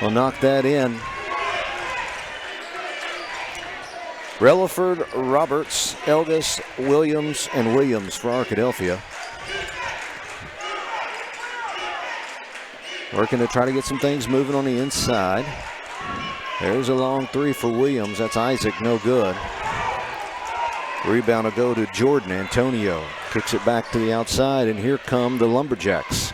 will knock that in. Relaford, Roberts, Elgis, Williams, and Williams for Arkadelphia. Working to try to get some things moving on the inside. There's a long three for Williams. That's Isaac, no good. Rebound will go to Jordan. Antonio kicks it back to the outside, and here come the Lumberjacks.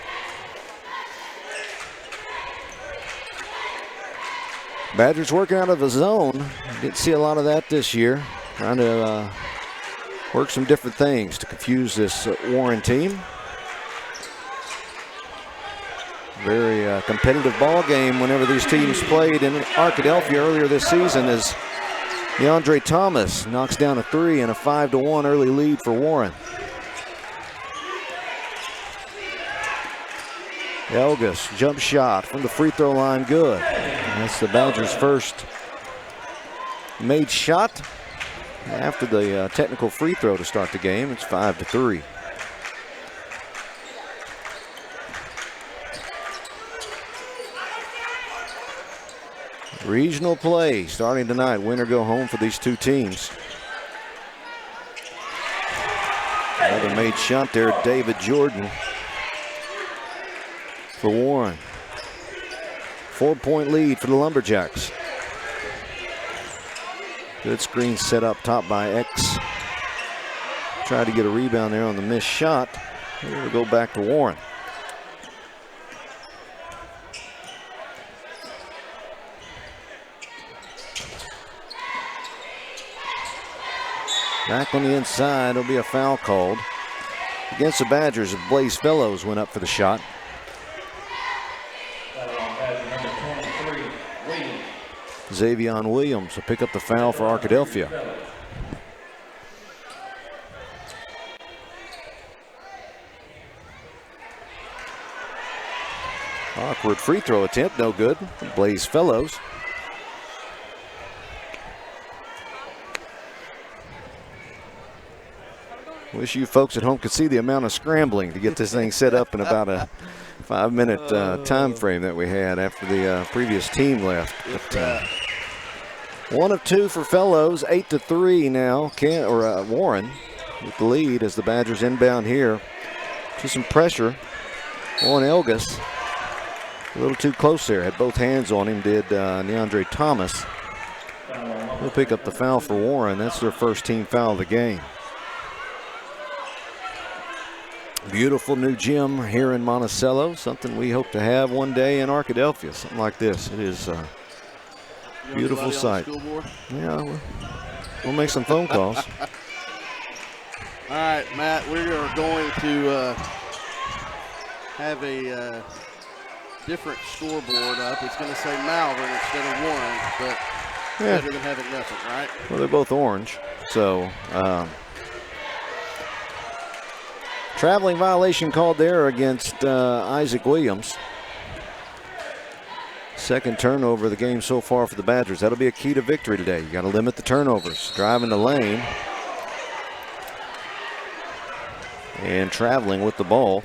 Badgers working out of a zone. Didn't see a lot of that this year. Trying to work some different things to confuse this Warren team. Very competitive ball game whenever these teams played in Arkadelphia earlier this season, as DeAndre Thomas knocks down a three and a 5-1 early lead for Warren. Elgis, jump shot from the free throw line, good. That's the Badgers' first made shot after the technical free throw to start the game. It's 5-3. Regional play starting tonight. Win or go home for these two teams. Another made shot there, David Jordan for Warren. 4-point lead for the Lumberjacks. Good screen set up top by X. Tried to get a rebound there on the missed shot. We'll go back to Warren. Back on the inside, there'll be a foul called against the Badgers. Blaze Fellows went up for the shot. Xavion Williams will pick up the foul for Arkadelphia. Awkward free throw attempt, no good. Blaze Fellows. Wish you folks at home could see the amount of scrambling to get this thing set up in about a 5-minute time frame that we had after the previous team left. But, 1 of 2 for Fellows, 8-3 now. Warren with the lead as the Badgers inbound here. Just some pressure on Elgis. A little too close there. Had both hands on him, did DeAndre Thomas. He'll pick up the foul for Warren. That's their first team foul of the game. Beautiful new gym here in Monticello. Something we hope to have one day in Arkadelphia. Something like this. It is a beautiful sight. Yeah, we'll make some phone calls. All right, Matt, we are going to have a different scoreboard up. It's going to say Malvern instead of Warren, but better than having nothing, right? Well, they're both orange, so traveling violation called there against Isaac Williams. Second turnover of the game so far for the Badgers. That'll be a key to victory today. You got to limit the turnovers. Driving the lane and traveling with the ball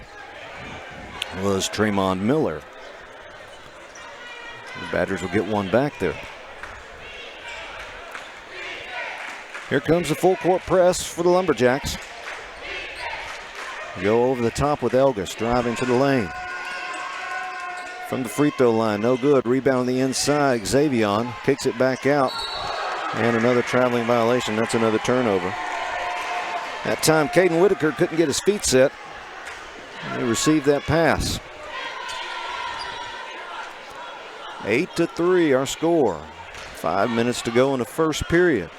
was Tremont Miller. The Badgers will get one back there. Here comes the full court press for the Lumberjacks. Go over the top with Elgis, driving to the lane. From the free throw line, no good. Rebound on the inside. Xavion kicks it back out. And another traveling violation. That's another turnover. That time, Caden Whitaker couldn't get his feet set. He received that pass. 8-3 our score. 5 minutes to go in the first period.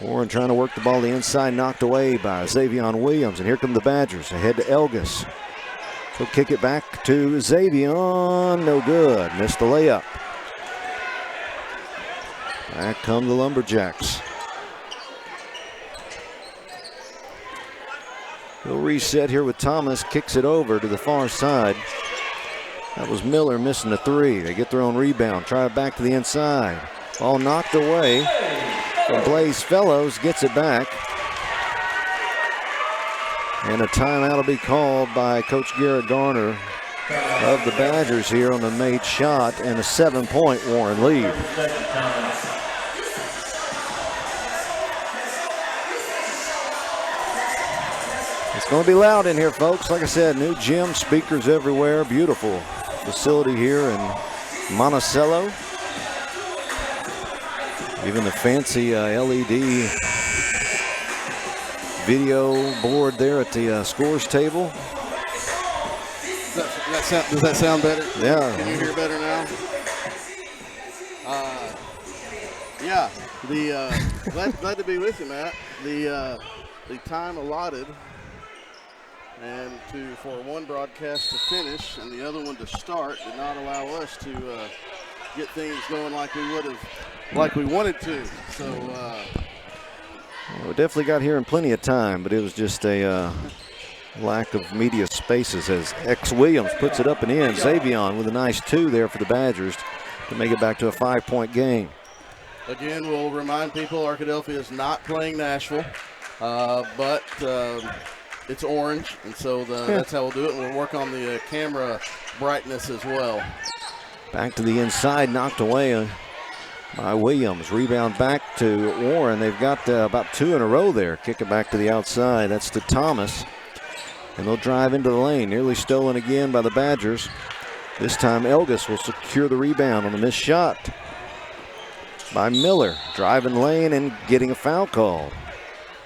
Warren trying to work the ball to the inside, knocked away by Xavion Williams. And here come the Badgers, ahead to Elgis. He'll kick it back to Xavion, no good, missed the layup. Back come the Lumberjacks. He'll reset here with Thomas, kicks it over to the far side. That was Miller missing the three. They get their own rebound, try it back to the inside. Ball knocked away. Blaze Fellows gets it back. And a timeout will be called by Coach Garrett Garner of the Badgers here on the made shot, and a 7-point Warren lead. It's going to be loud in here, folks. Like I said, new gym, speakers everywhere. Beautiful facility here in Monticello. Even the fancy LED video board there at the scores table. Does that sound better? Yeah. Can you hear better now? Yeah. Glad to be with you, Matt. The time allotted, and for one broadcast to finish and the other one to start, did not allow us to get things going like we wanted to. So. Well, we definitely got here in plenty of time, but it was just a lack of media spaces as X Williams puts it up and in. Xavion with a nice 2 there for the Badgers to make it back to a 5-point game. Again, we'll remind people Arkadelphia is not playing Nashville, but it's orange, and so that's how we'll do it. And we'll work on the camera brightness as well. Back to the inside, knocked away by Williams. Rebound back to Warren. They've got about 2 in a row there. Kick it back to the outside. That's to Thomas. And they'll drive into the lane. Nearly stolen again by the Badgers. This time Elgis will secure the rebound on the missed shot by Miller. Driving lane and getting a foul call.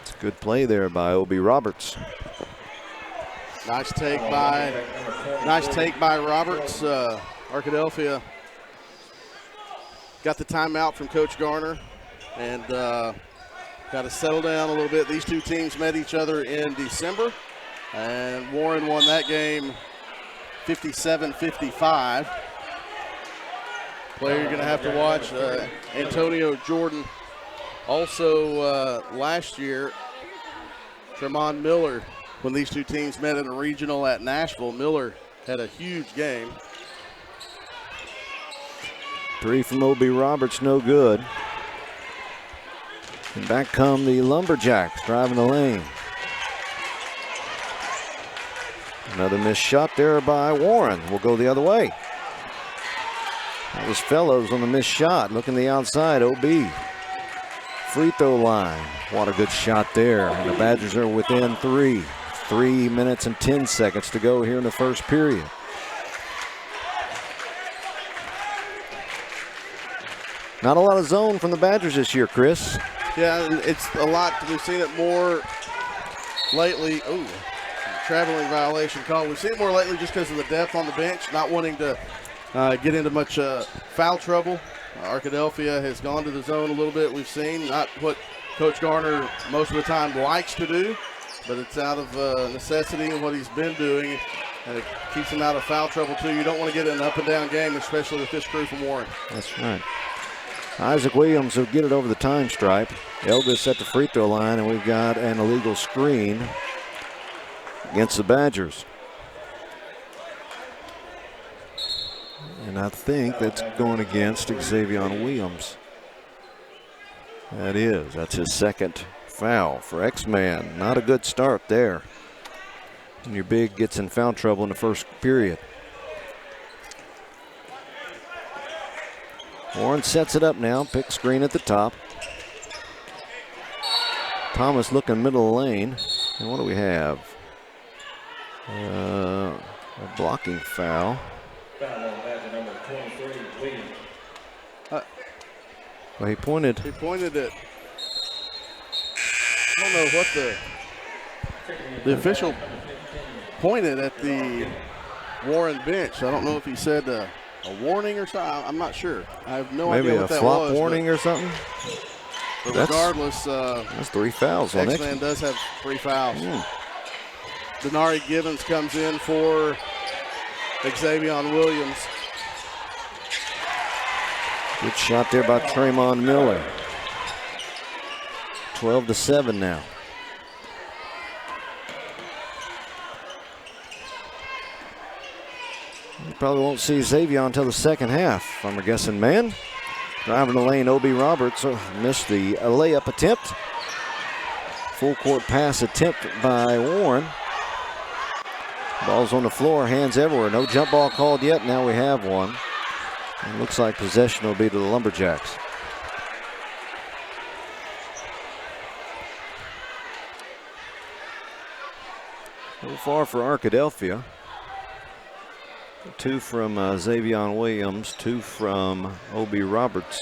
It's a good play there by O.B. Roberts. Nice take by Roberts. Arkadelphia got the timeout from Coach Garner and got to settle down a little bit. These two teams met each other in December, and Warren won that game 57-55. Player you're going to have to watch, Antonio Jordan. Also last year, Tremont Miller, when these two teams met in a regional at Nashville, Miller had a huge game. 3 from O.B. Roberts, no good. And back come the Lumberjacks, driving the lane. Another missed shot there by Warren. Will go the other way. That was Fellows on the missed shot. Looking the outside, O.B. Free throw line. What a good shot there. And the Badgers are within 3. 3 minutes and 10 seconds to go here in the first period. Not a lot of zone from the Badgers this year, Chris. Yeah, it's a lot. We've seen it more lately. Ooh, traveling violation call. We've seen it more lately just because of the depth on the bench, not wanting to get into much foul trouble. Arkadelphia has gone to the zone a little bit. We've seen not what Coach Garner most of the time likes to do, but it's out of necessity and what he's been doing, and it keeps him out of foul trouble too. You don't want to get an up and down game, especially with this crew from Warren. That's right. Isaac Williams will get it over the time stripe. Elgis at the free throw line, and we've got an illegal screen against the Badgers. And I think that's going against Xavion Williams. That is. That's his second foul for X-Man. Not a good start there. And your big gets in foul trouble in the first period. Warren sets it up now. Pick screen at the top. Thomas looking middle lane. And what do we have? A blocking foul. Well, he pointed. He pointed it. I don't know what the official pointed at the Warren bench. I don't know if he said a warning or something. I'm not sure. I have no idea what that was. Maybe a flop warning or something? But regardless, that's 3 fouls on X-Man. X-Man does have 3 fouls. Denari Gibbons comes in for Xavion Williams. Good shot there by Tremont Miller. 12-7 now. You probably won't see Xavion until the second half, I'm guessing, man. Driving the lane, O.B. Roberts missed the layup attempt. Full court pass attempt by Warren. Ball's on the floor, hands everywhere. No jump ball called yet. Now we have one. It looks like possession will be to the Lumberjacks. So far for Arkadelphia. 2 from Xavion Williams, 2 from O.B. Roberts,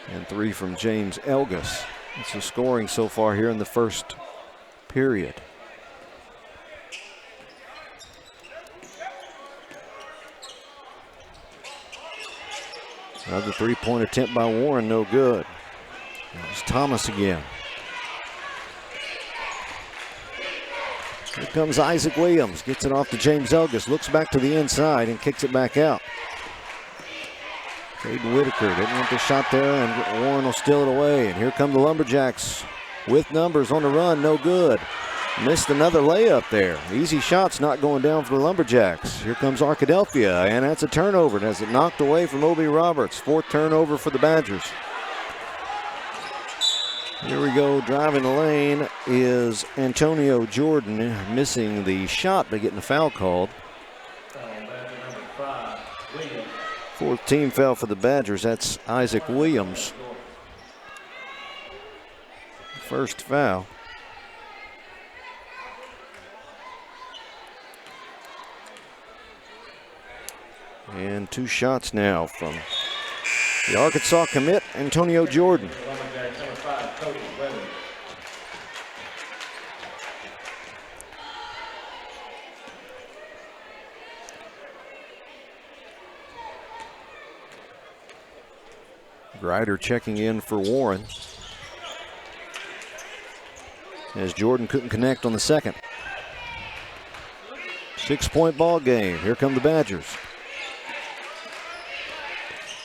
and 3 from James Elgus. It's the scoring so far here in the first period. Another 3-point attempt by Warren, no good. It's Thomas again. Here comes Isaac Williams, gets it off to James Elgus, looks back to the inside and kicks it back out. Caden Whitaker didn't want the shot there, and Warren will steal it away. And here come the Lumberjacks with numbers on the run, no good. Missed another layup there. Easy shots not going down for the Lumberjacks. Here comes Arkadelphia, and that's a turnover. And has it knocked away from O.B. Roberts. 4th turnover for the Badgers. Here we go, driving the lane is Antonio Jordan, missing the shot but getting a foul called. 4th team foul for the Badgers. That's Isaac Williams. First foul. And 2 shots now from the Arkansas commit, Antonio Jordan. Grider checking in for Warren, as Jordan couldn't connect on the second. 6-point ball game. Here come the Badgers.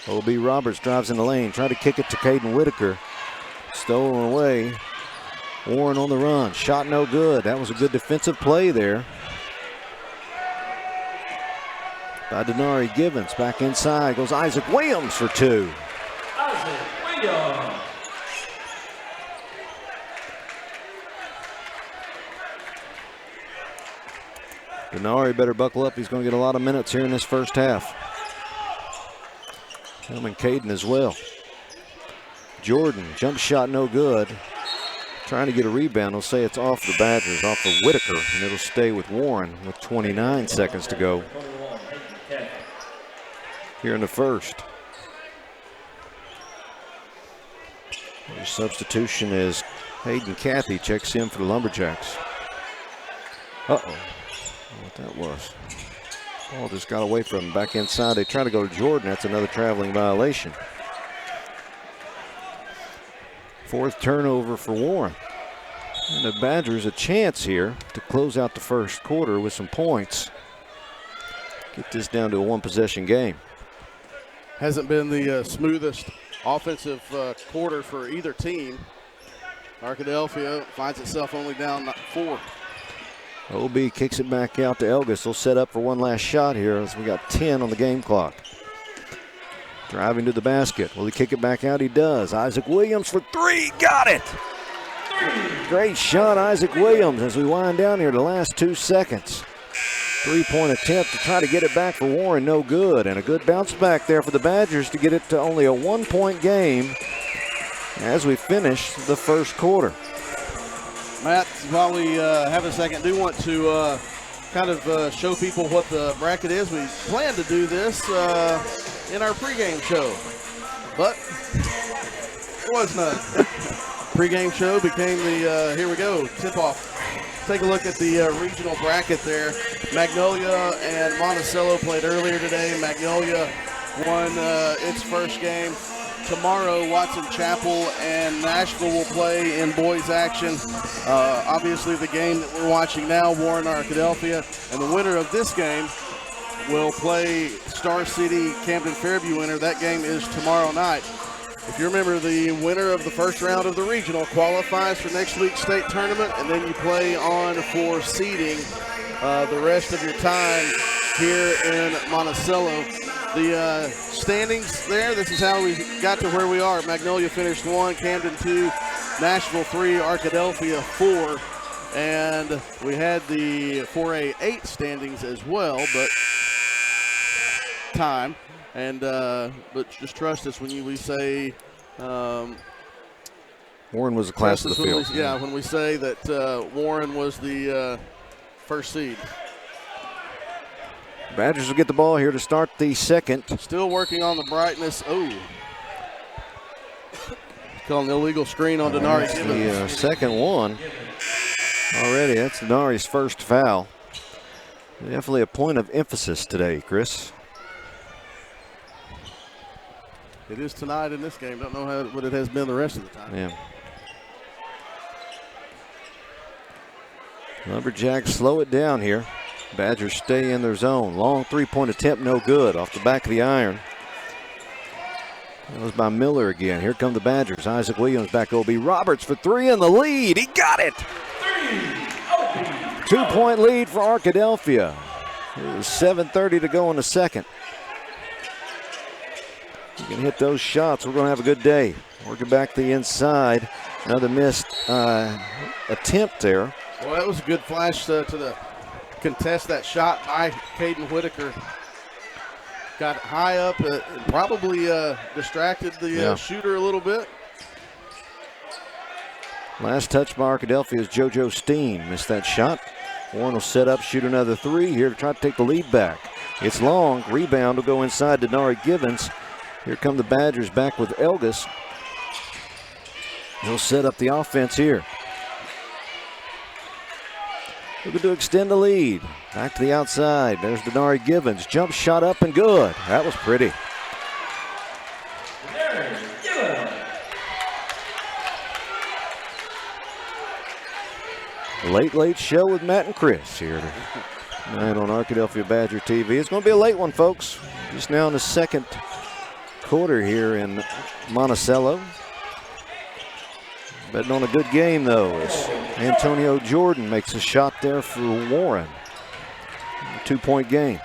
O.B. Roberts drives in the lane, try to kick it to Caden Whitaker. Stolen away. Warren on the run. Shot no good. That was a good defensive play there by Denari Givens. Back inside goes Isaac Williams for 2. Isaac Williams. Denari better buckle up. He's going to get a lot of minutes here in this first half. Him and Caden as well. Jordan, jump shot no good. Trying to get a rebound. They'll say it's off the Badgers, off of Whitaker, and it'll stay with Warren with 29 seconds to go here in the first. The substitution is Hayden Cathy checks in for the Lumberjacks. Uh-oh. I don't know what that was. Ball just got away from him. Back inside. They try to go to Jordan. That's another traveling violation. 4th turnover for Warren. And the Badgers a chance here to close out the first quarter with some points. Get this down to a 1-possession game. Hasn't been the smoothest offensive quarter for either team. Arkadelphia finds itself only down 4. OB kicks it back out to Elgus. They'll set up for one last shot here as we got 10 on the game clock. Driving to the basket. Will he kick it back out? He does. Isaac Williams for 3. Got it! Great shot, Isaac Williams, as we wind down here the last 2 seconds. 3-point attempt to try to get it back for Warren. No good. And a good bounce back there for the Badgers to get it to only a 1-point game as we finish the first quarter. Matt, while we have a second, do want to kind of show people what the bracket is. We plan to do this in our pregame show, but there was none. Pregame show became the, here we go, tip-off. Take a look at the regional bracket there. Magnolia and Monticello played earlier today. Magnolia won its first game. Tomorrow, Watson Chapel and Nashville will play in boys action. Obviously, the game that we're watching now, Warren Arkadelphia, and the winner of this game will play Star City Camden Fairview winner. That game is tomorrow night. If you remember, the winner of the first round of the regional qualifies for next week's state tournament, and then you play on for seeding the rest of your time here in Monticello. The standings there, this is how we got to where we are. Magnolia finished 1, Camden 2, Nashville 3, Arkadelphia 4. And we had the 4A8 standings as well, but time. And but just trust us when we say Warren was the class of the field. When we say that Warren was the first seed. Badgers will get the ball here to start the second. Still working on the brightness. Oh. Calling an illegal screen on Denari. That's the second one already. That's Denari's first foul. Definitely a point of emphasis today, Chris. It is tonight in this game. Don't know what it has been the rest of the time. Yeah. Lumberjacks slow it down here. Badgers stay in their zone. Long three-point attempt, no good. Off the back of the iron. That was by Miller again. Here come the Badgers. Isaac Williams back to O.B. Roberts for three in the lead. He got it. 2-point lead for Arkadelphia. It was 7:30 to go in the second. You can hit those shots, we're going to have a good day. Working back the inside. Another missed attempt there. Well, that was a good flash to contest that shot by Caden Whitaker. Got high up, probably distracted the shooter a little bit. Last touch by Arkadelphia is JoJo Steen. Missed that shot. Warren will set up, shoot another three here to try to take the lead back. It's long. Rebound will go inside to Denari Givens. Here come the Badgers back with Elgis. He'll set up the offense here. Looking to extend the lead. Back to the outside. There's Denari Givens. Jump shot up and good. That was pretty. Late show with Matt and Chris here tonight on Arkadelphia Badger TV. It's going to be a late one, folks. Just now in the second quarter here in Monticello. Betting on a good game, though, as Antonio Jordan makes a shot there for Warren. A 2-point game.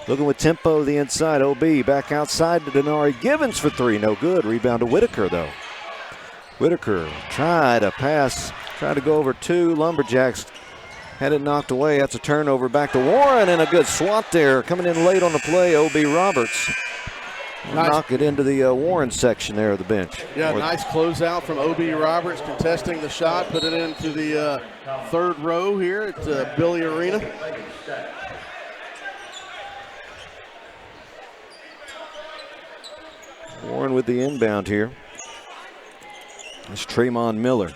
Looking with tempo the inside. OB back outside to Denari Givens for three. No good. Rebound to Whitaker, though. Whitaker tried a pass. Tried to go over two. Lumberjacks had it knocked away. That's a turnover back to Warren, and a good swat there. Coming in late on the play, O.B. Roberts. Nice. Knock it into the Warren section there of the bench. Yeah, nice closeout from O.B. Roberts, contesting the shot, put it into the third row here at Billy Arena. Warren with the inbound here. It's Tremont Miller.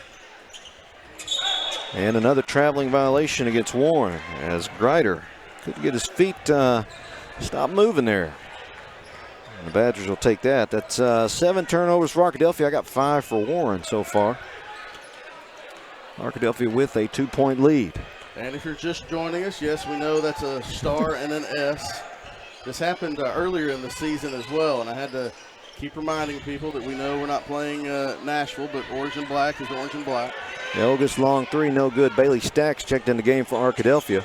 And another traveling violation against Warren as Grider couldn't get his feet stop moving there. And the Badgers will take that. That's 7 turnovers for Arkadelphia. I got 5 for Warren so far. Arkadelphia with a 2-point lead. And if you're just joining us, yes, we know that's a star and an S. This happened earlier in the season as well, and I had to keep reminding people that we know we're not playing Nashville, but orange and black is orange and black. Elgis long three, no good. Bailey Stacks checked in the game for Arkadelphia.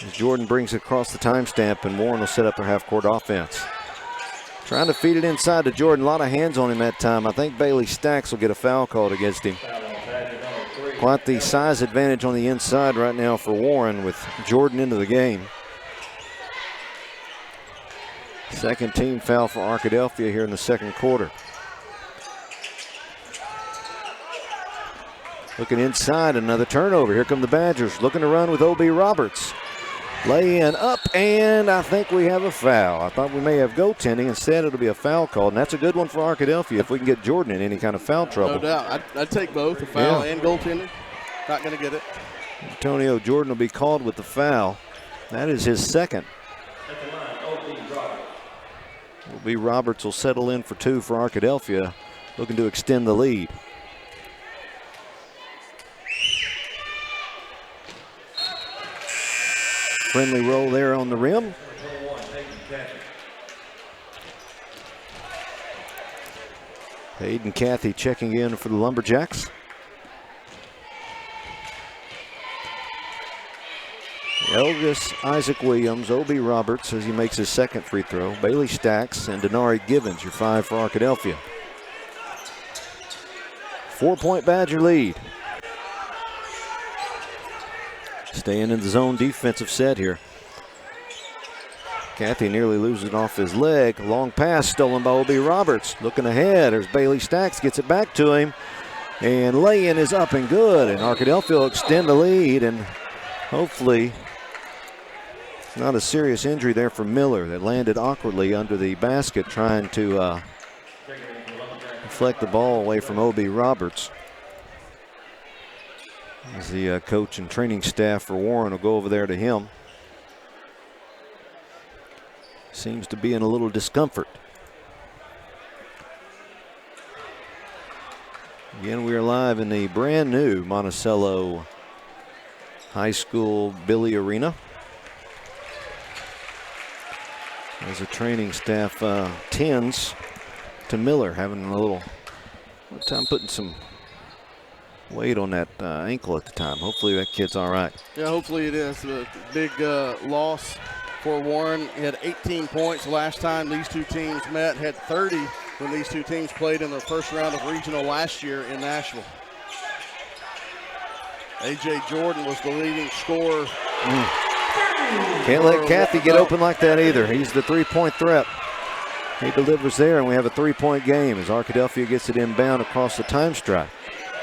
As Jordan brings it across the timestamp, and Warren will set up their half-court offense. Trying to feed it inside to Jordan. A lot of hands on him that time. I think Bailey Stacks will get a foul called against him. Quite the size advantage on the inside right now for Warren with Jordan into the game. Second team foul for Arkadelphia here in the second quarter. Looking inside, another turnover. Here come the Badgers, looking to run with O.B. Roberts. Lay in, up, and I think we have a foul. I thought we may have goaltending. Instead, it'll be a foul called, and that's a good one for Arkadelphia if we can get Jordan in any kind of foul trouble. No doubt. I'd take both, a foul and goaltending. Not going to get it. Antonio Jordan will be called with the foul. That is his second. O.B. Roberts will settle in for 2 for Arkadelphia, looking to extend the lead. Friendly roll there on the rim. Hayden Cathy checking in for the Lumberjacks. Elgis, Isaac Williams, O.B. Roberts as he makes his second free throw. Bailey Stacks and Denari Givens, your 5 for Arkadelphia. 4-point Badger lead. Staying in the zone defensive set here. Cathy nearly loses it off his leg. Long pass stolen by O.B. Roberts. Looking ahead, there's Bailey Stacks, gets it back to him. And lay-in is up and good. And Arkadelphia will extend the lead, and hopefully not a serious injury there for Miller that landed awkwardly under the basket trying to deflect the ball away from O.B. Roberts. As the coach and training staff for Warren will go over there to him. Seems to be in a little discomfort. Again, we are live in the brand new Monticello High School Billy Arena. As the training staff tends to Miller, having a little time putting some weight on that ankle at the time. Hopefully that kid's all right. Yeah, hopefully it is. A big loss for Warren. He had 18 points last time these two teams met, had 30 when these two teams played in the first round of regional last year in Nashville. A.J. Jordan was the leading scorer. Can't let Cathy get open like that either. He's the three-point threat. He delivers there, and we have a three-point game as Arkadelphia gets it inbound across the time stripe.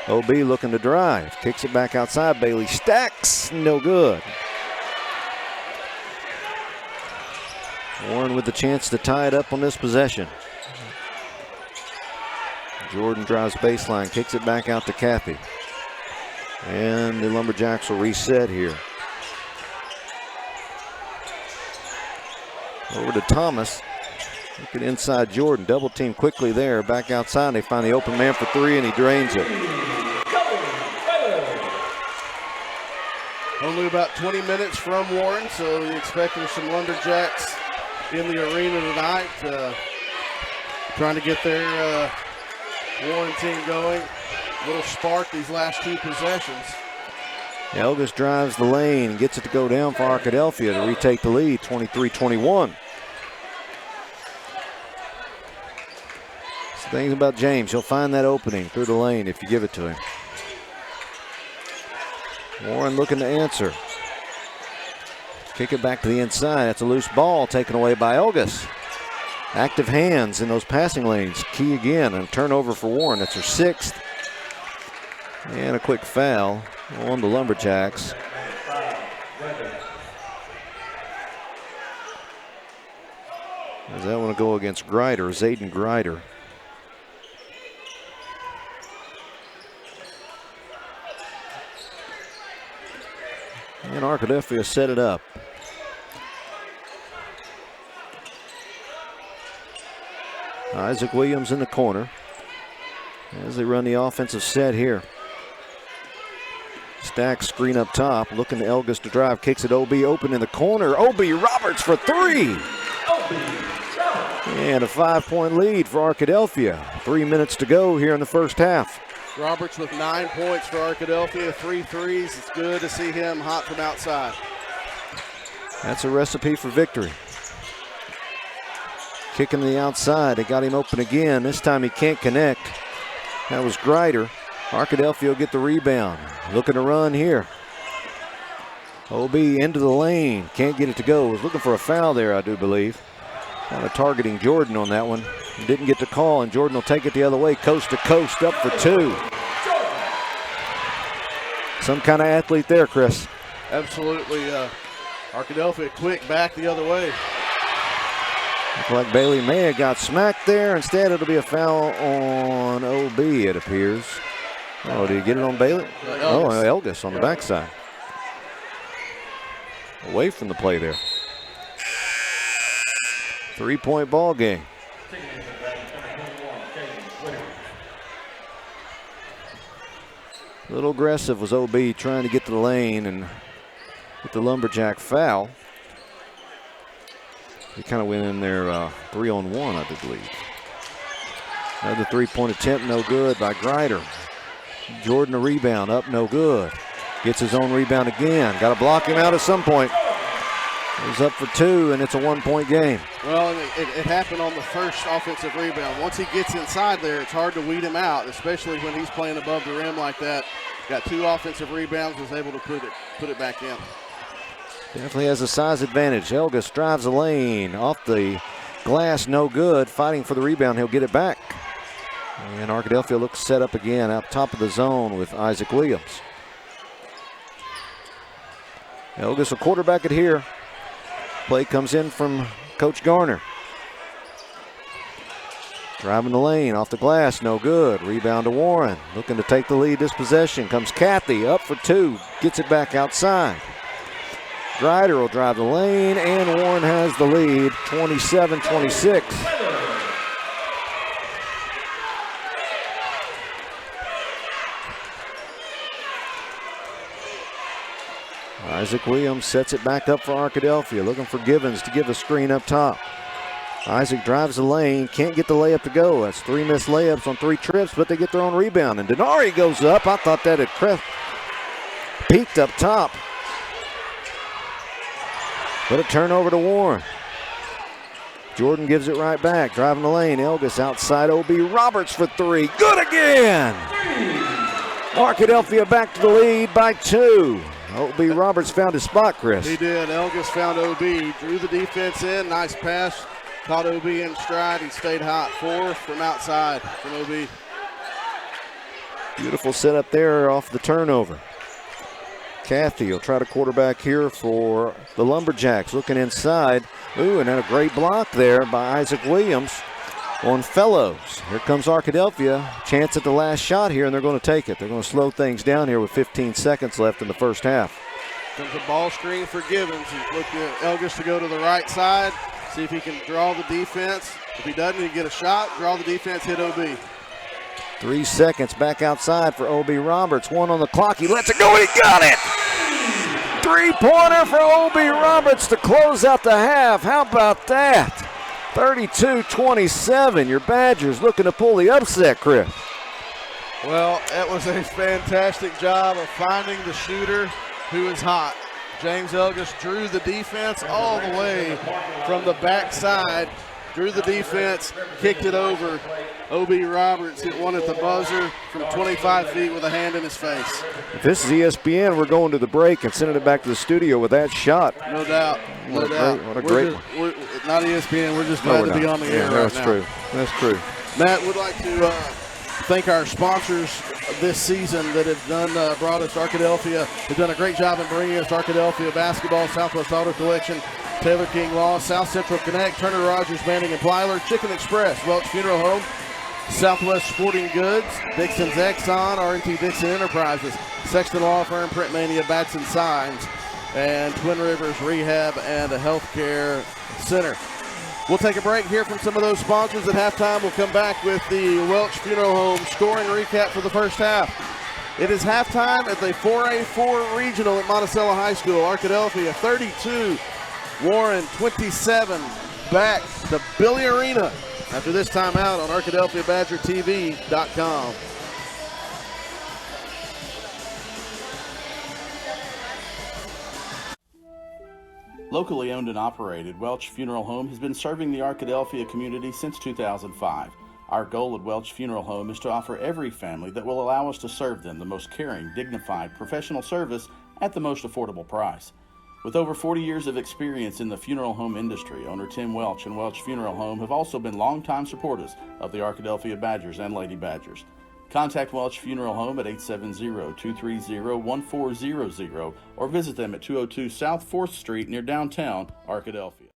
O.B. looking to drive. Kicks it back outside. Bailey Stacks. No good. Warren with the chance to tie it up on this possession. Jordan drives baseline. Kicks it back out to Cathy. And the Lumberjacks will reset here. Over to Thomas. Looking inside Jordan. Double team quickly there. Back outside. They find the open man for three, and he drains it. Only about 20 minutes from Warren, so you're expecting some Lumberjacks in the arena tonight. Trying to get their Warren team going. A little spark these last two possessions. Elgis drives the lane, gets it to go down for Arkadelphia to retake the lead, 23-21. The thing about James, he'll find that opening through the lane if you give it to him. Warren looking to answer. Kick it back to the inside. That's a loose ball taken away by Elgis. Active hands in those passing lanes. Key again, and a turnover for Warren. That's her sixth. And a quick foul on the Lumberjacks. Does that want to go against Grider, Zayden Grider? And Arkadelphia set it up. Isaac Williams in the corner as they run the offensive set here. Stacks screen up top, looking to Elgis to drive, kicks it O.B. open in the corner. O.B. Roberts for three. And a 5-point lead for Arkadelphia. 3 minutes to go here in the first half. Roberts with 9 points for Arkadelphia, 3 threes. It's good to see him hot from outside. That's a recipe for victory. Kicking to the outside, they got him open again. This time he can't connect. That was Grider. Arkadelphia will get the rebound. Looking to run here. O.B. into the lane, can't get it to go. Was looking for a foul there, I do believe. Kind of targeting Jordan on that one. Didn't get the call, and Jordan will take it the other way, coast to coast, up for two. Some kind of athlete there, Chris. Absolutely. Arkadelphia quick back the other way. Looked like Bailey may have got smacked there. Instead, it'll be a foul on O.B., it appears. Oh, did he get it on Bailey? Oh, Elgis on the backside. Away from the play there. 3-point ball game. A little aggressive was O.B. trying to get to the lane and get the Lumberjack foul. He kind of went in there 3-on-1, I do believe. Another 3-point attempt, no good by Grider. Jordan a rebound, up no good. Gets his own rebound again. Got to block him out at some point. He's up for two, and it's a 1-point game. Well, it happened on the first offensive rebound. Once he gets inside there, it's hard to weed him out, especially when he's playing above the rim like that. got 2 offensive rebounds, was able to put it back in. Definitely has a size advantage. Elgis drives the lane. Off the glass, no good. Fighting for the rebound. He'll get it back. And Arkadelphia looks set up again out top of the zone with Isaac Williams. Elgis will quarterback it here. Play comes in from Coach Garner. Driving the lane, off the glass, no good. Rebound to Warren. Looking to take the lead this possession. Comes Kathy, up for 2. Gets it back outside. Grider will drive the lane, and Warren has the lead, 27-26. Isaac Williams sets it back up for Arkadelphia, looking for Givens to give a screen up top. Isaac drives the lane, can't get the layup to go. That's 3 missed layups on 3 trips, but they get their own rebound. And Denari goes up. I thought that had peaked up top. But a turnover to Warren. Jordan gives it right back, driving the lane. Elgis outside O.B. Roberts for 3. Good again! Arkadelphia back to the lead by 2. O.B. Roberts found his spot, Chris. He did. Elgis found O.B. Drew the defense in. Nice pass. Caught O.B. in stride. He stayed hot. 4 from outside from O.B. Beautiful setup there off the turnover. Kathy will try to quarterback here for the Lumberjacks. Looking inside. Ooh, and then a great block there by Isaac Williams on Fellows. Here comes Arkadelphia. Chance at the last shot here, and they're going to take it. They're going to slow things down here with 15 seconds left in the first half. Comes a ball screen for Givens. He's looking at Elgis to go to the right side, see if he can draw the defense. If he doesn't, he can get a shot, draw the defense, hit O.B. 3 seconds back outside for O.B. Roberts. 1 on the clock. He lets it go, and he got it! 3-pointer for O.B. Roberts to close out the half. How about that? 32-27. Your Badgers looking to pull the upset, Chris. Well, that was a fantastic job of finding the shooter who is hot. James Elgis drew the defense all the way from the backside. Drew the defense, kicked it over. O.B. Roberts hit one at the buzzer from 25 feet with a hand in his face. If this is ESPN, we're going to the break and sending it back to the studio with that shot. No doubt. No doubt. What a great one. We're not ESPN. We're just glad to be on the air right that's now. True. That's true. Matt, would like to thank our sponsors this season that have brought us Arkadelphia. They've done a great job in bringing us Arkadelphia basketball, Southwest Auto Collection, Taylor King Law, South Central Connect, Turner Rogers, Manning and Plyler, Chicken Express, Welch Funeral Home, Southwest Sporting Goods, Dixon's Exxon, R&T Dixon Enterprises, Sexton Law Firm, Print Mania, Batson Signs, and Twin Rivers Rehab and a Healthcare Center. We'll take a break here from some of those sponsors at halftime. We'll come back with the Welch Funeral Home scoring recap for the first half. It is halftime at the 4A4 Regional at Monticello High School. Arkadelphia 32, Warren 27. Back to Billy Arena after this timeout on ArkadelphiaBadgerTV.com. Locally owned and operated, Welch Funeral Home has been serving the Arkadelphia community since 2005. Our goal at Welch Funeral Home is to offer every family that will allow us to serve them the most caring, dignified, professional service at the most affordable price. With over 40 years of experience in the funeral home industry, owner Tim Welch and Welch Funeral Home have also been longtime supporters of the Arkadelphia Badgers and Lady Badgers. Contact Welch Funeral Home at 870-230-1400 or visit them at 202 South 4th Street near downtown Arkadelphia.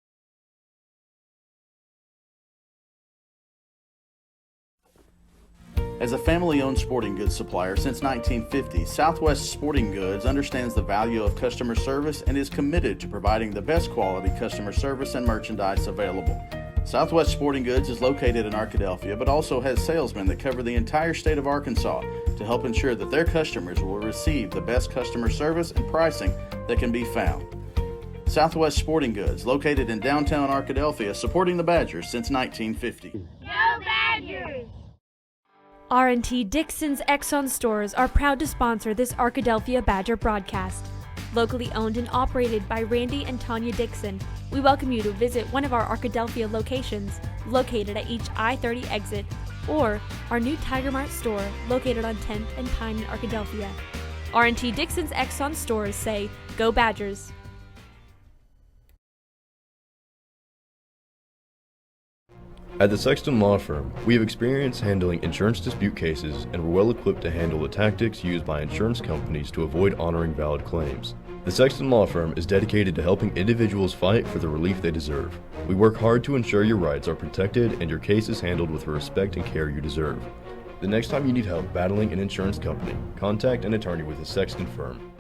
As a family-owned sporting goods supplier since 1950, Southwest Sporting Goods understands the value of customer service and is committed to providing the best quality customer service and merchandise available. Southwest Sporting Goods is located in Arkadelphia, but also has salesmen that cover the entire state of Arkansas to help ensure that their customers will receive the best customer service and pricing that can be found. Southwest Sporting Goods, located in downtown Arkadelphia, supporting the Badgers since 1950. Go Badgers! R&T Dixon's Exxon stores are proud to sponsor this Arkadelphia Badger broadcast. Locally owned and operated by Randy and Tanya Dixon, we welcome you to visit one of our Arkadelphia locations, located at each I-30 exit, or our new Tiger Mart store, located on 10th and Pine in Arkadelphia. R&T Dixon's Exxon stores say, Go Badgers! At the Sexton Law Firm, we have experience handling insurance dispute cases and we're well equipped to handle the tactics used by insurance companies to avoid honoring valid claims. The Sexton Law Firm is dedicated to helping individuals fight for the relief they deserve. We work hard to ensure your rights are protected and your case is handled with the respect and care you deserve. The next time you need help battling an insurance company, contact an attorney with the Sexton Firm.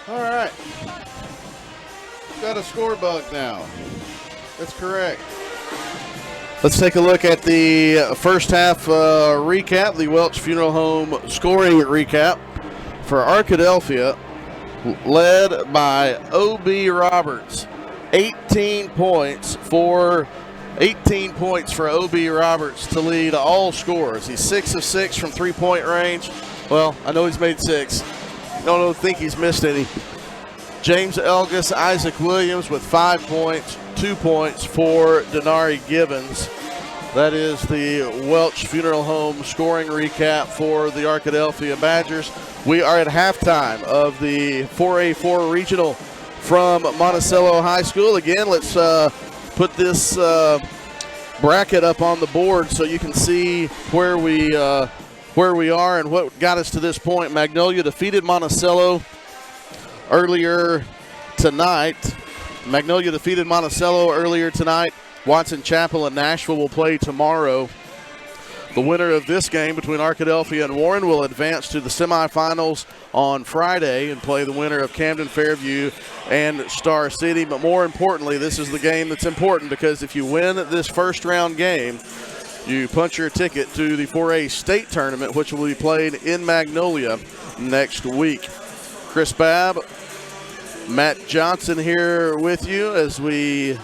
All right. Got a score bug now. That's correct. Let's take a look at the first half recap, the Welch Funeral Home scoring recap for Arkadelphia, led by O.B. Roberts. 18 points for O.B. Roberts to lead all scorers. He's 6 of 6 from three-point range. Well, I know he's made 6. Don't think he's missed any. James Elgis, Isaac Williams with 5 points, 2 points for Denari Gibbons. That is the Welch Funeral Home scoring recap for the Arkadelphia Badgers. We are at halftime of the 4A4 Regional from Monticello High School. Again, let's put this bracket up on the board so you can see where we are and what got us to this point. Magnolia defeated Monticello earlier tonight. Watson Chapel and Nashville will play tomorrow. The winner of this game between Arkadelphia and Warren will advance to the semifinals on Friday and play the winner of Camden Fairview and Star City. But more importantly, this is the game that's important, because if you win this first round game, you punch your ticket to the 4A state tournament, which will be played in Magnolia next week. Chris Babb, Matt Johnson here with you as we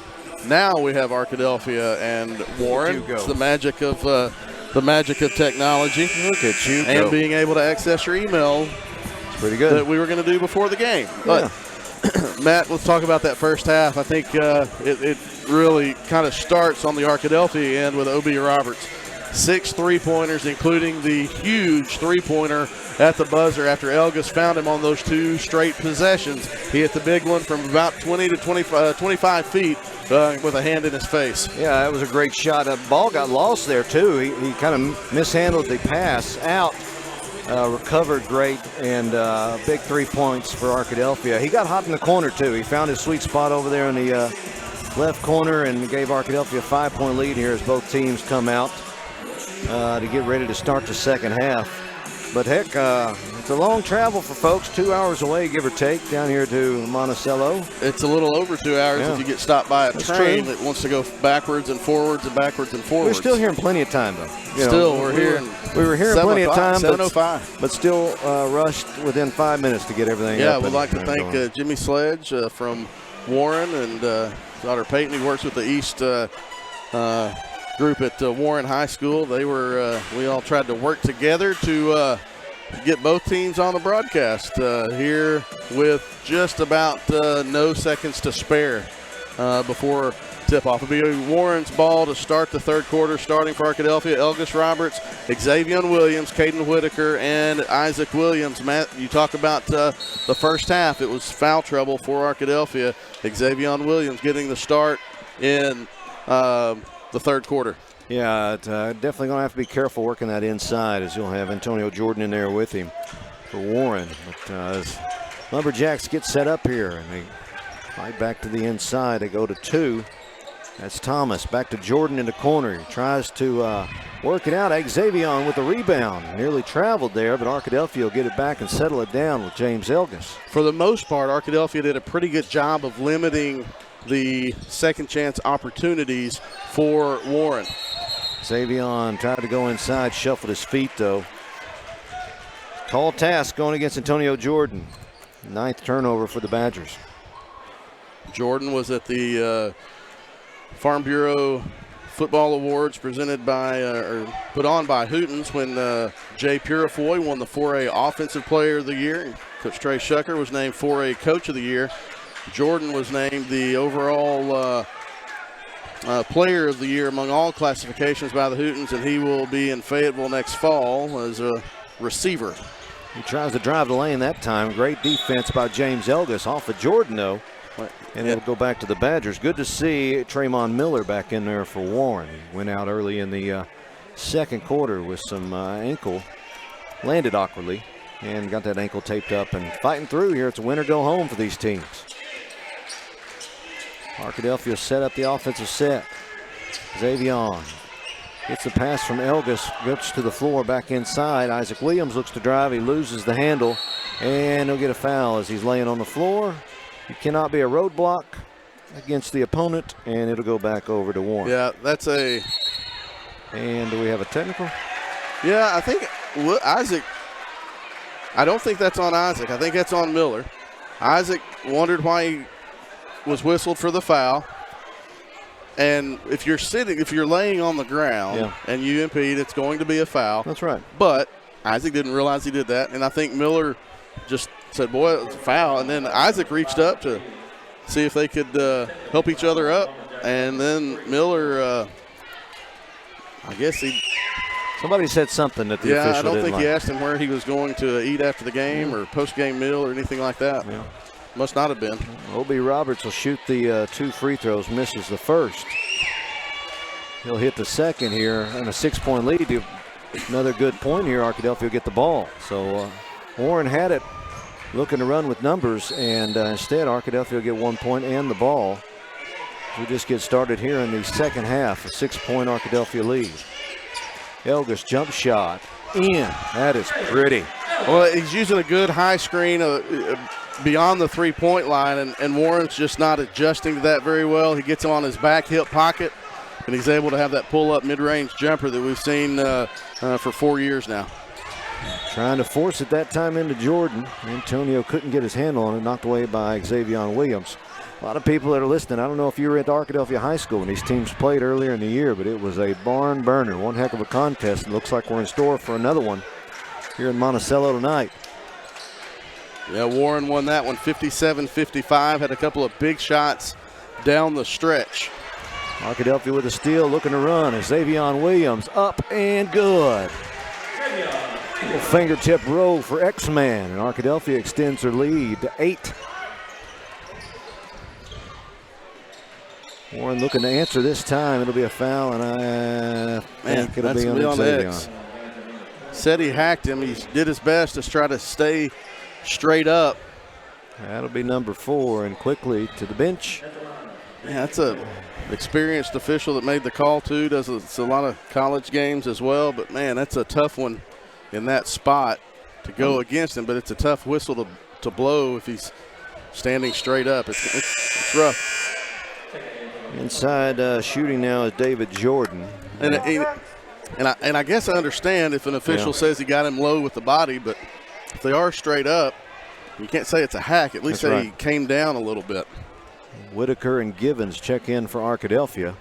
have Arkadelphia and Warren. It's the magic of technology. Look at you and go. Being able to access your email. It's pretty good. That we were going to do before the game. Yeah. But Matt, let's talk about that first half. I think it really kind of starts on the Arkadelphia end with O.B. Roberts. 6 3-pointers, including the huge 3-pointer at the buzzer after Elgus found him on those 2 straight possessions. He hit the big one from about 20 to 25 feet with a hand in his face. Yeah, that was a great shot. The ball got lost there, too. He kind of mishandled the pass out. Recovered great, and big 3 points for Arkadelphia. He got hot in the corner, too. He found his sweet spot over there in the left corner and gave Arkadelphia a 5-point lead here as both teams come out to get ready to start the second half. But heck, it's a long travel for folks, 2 hours away, give or take, down here to Monticello. It's a little over 2 hours if you get stopped by a train that wants to go backwards and forwards and backwards and forwards. We're still hearing plenty of time, though. We were hearing plenty of time, 7:05. but still rushed within 5 minutes to get everything up. Yeah, we'd like to thank Jimmy Sledge from Warren and daughter Peyton, who works with the East group at Warren High School. They were we all tried to work together to get both teams on the broadcast here with just about no seconds to spare before tip-off. It'll be Warren's ball to start the third quarter, starting for Arkadelphia. Elgus Roberts, Xavier Williams, Caden Whitaker, and Isaac Williams. Matt, you talk about the first half. It was foul trouble for Arkadelphia. Xavier Williams getting the start in the third quarter. Yeah, definitely going to have to be careful working that inside, as you'll have Antonio Jordan in there with him for Warren. But as Lumberjacks get set up here, and they fight back to the inside. They go to 2. That's Thomas. Back to Jordan in the corner. He tries to work it out. Xavier with the rebound. Nearly traveled there, but Arkadelphia will get it back and settle it down with James Elgus. For the most part, Arkadelphia did a pretty good job of limiting the second chance opportunities for Warren. Xavier tried to go inside, shuffled his feet though. Tall task going against Antonio Jordan. 9th turnover for the Badgers. Jordan was at the Farm Bureau Football Awards presented by or put on by Hootens when Jay Purifoy won the 4A Offensive Player of the Year. Coach Trey Shucker was named 4A Coach of the Year. Jordan was named the overall Player of the Year among all classifications by the Hootens, and he will be in Fayetteville next fall as a receiver. He tries to drive the lane that time. Great defense by James Elgus off of Jordan, though. And it'll go back to the Badgers. Good to see Tremont Miller back in there for Warren. He went out early in the second quarter with some ankle. Landed awkwardly and got that ankle taped up and fighting through here. It's a win or go home for these teams. Arkadelphia set up the offensive set. Xavier gets the pass from Elgus, gets to the floor back inside. Isaac Williams looks to drive. He loses the handle, and he'll get a foul as he's laying on the floor. He cannot be a roadblock against the opponent, and it'll go back over to Warren. Yeah, that's a... And do we have a technical? Yeah, I think Isaac... I don't think that's on Isaac. I think that's on Miller. Isaac wondered why he was whistled for the foul. And if you're laying on the ground and you impede, it's going to be a foul. That's right. But Isaac didn't realize he did that, and I think Miller just said, boy, it's a foul. And then Isaac reached up to see if they could help each other up. And then Miller, I guess somebody said something that the official I don't think like. He asked him where he was going to eat after the game or post-game meal or anything like that. Yeah. Must not have been. O.B. Roberts will shoot the 2 free throws, misses the first. He'll hit the second here and a 6-point lead. Another good point here. Arkadelphia will get the ball. So Warren had it looking to run with numbers, and instead Arkadelphia will get 1 point and the ball. We just get started here in the second half, a 6-point Arkadelphia lead. Elgis jump shot. In. That is pretty. Well, he's using a good high screen beyond the three-point line, and Warren's just not adjusting to that very well. He gets him on his back hip pocket, and he's able to have that pull-up mid-range jumper that we've seen for 4 years now. Trying to force it that time into Jordan. Antonio couldn't get his handle on it, knocked away by Xavier Williams. A lot of people that are listening, I don't know if you were at Arkadelphia High School when these teams played earlier in the year, but it was a barn burner. One heck of a contest. It looks like we're in store for another one here in Monticello tonight. Yeah, Warren won that one 57-55, had a couple of big shots down the stretch. Arkadelphia with a steal, looking to run. Xavier Williams up and good. Little fingertip roll for X-Man, and Arkadelphia extends their lead to 8. Warren looking to answer this time. It'll be a foul, and I think it'll be on Xavier. Said he hacked him. He did his best to try to stay straight up. That'll be number 4, and quickly to the bench. Yeah, that's a experienced official that made the call too. Does a lot of college games as well, but man, that's a tough one in that spot to go against him. But it's a tough whistle to blow if he's standing straight up. It's rough. Inside shooting now is David Jordan. And I guess I understand if an official says he got him low with the body, but if they are straight up, you can't say it's a hack. At least he came down a little bit. Whitaker and Givens check in for Arkadelphia.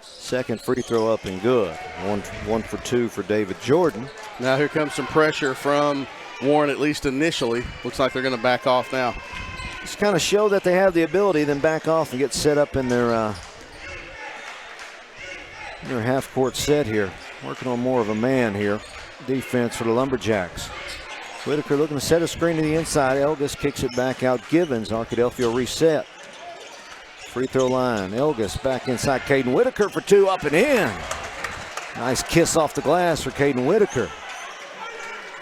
Second free throw up and good. One for 2 for David Jordan. Now here comes some pressure from Warren, at least initially. Looks like they're going to back off now. Just kind of show that they have the ability, then back off and get set up in their half-court set here. Working on more of a man here. Defense for the Lumberjacks. Whitaker looking to set a screen to the inside. Elgis kicks it back out. Givens, Arkadelphia reset. Free throw line. Elgis back inside. Caden Whitaker for 2, up and in. Nice kiss off the glass for Caden Whitaker.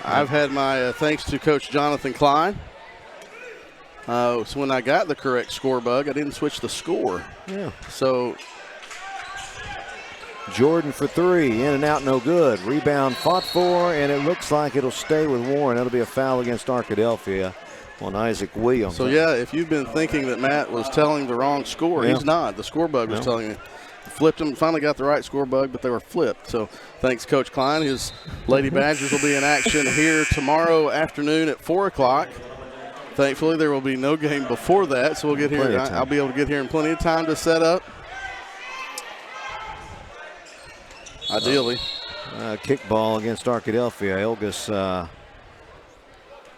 I've had my thanks to Coach Jonathan Klein. So when I got the correct score bug, I didn't switch the score. Yeah. So Jordan for 3, in and out, no good. Rebound fought for, and it looks like it'll stay with Warren. That'll be a foul against Arkadelphia on Isaac Williams. So yeah, if you've been thinking that Matt was telling the wrong score, he's not. The score bug was telling you. Flipped them, finally got the right score bug, but they were flipped. So thanks, Coach Klein. His Lady Badgers will be in action here tomorrow afternoon at 4 o'clock. Thankfully, there will be no game before that, so we'll get here. I'll be able to get here in plenty of time to set up. Ideally. Kickball against Arkadelphia. Elgis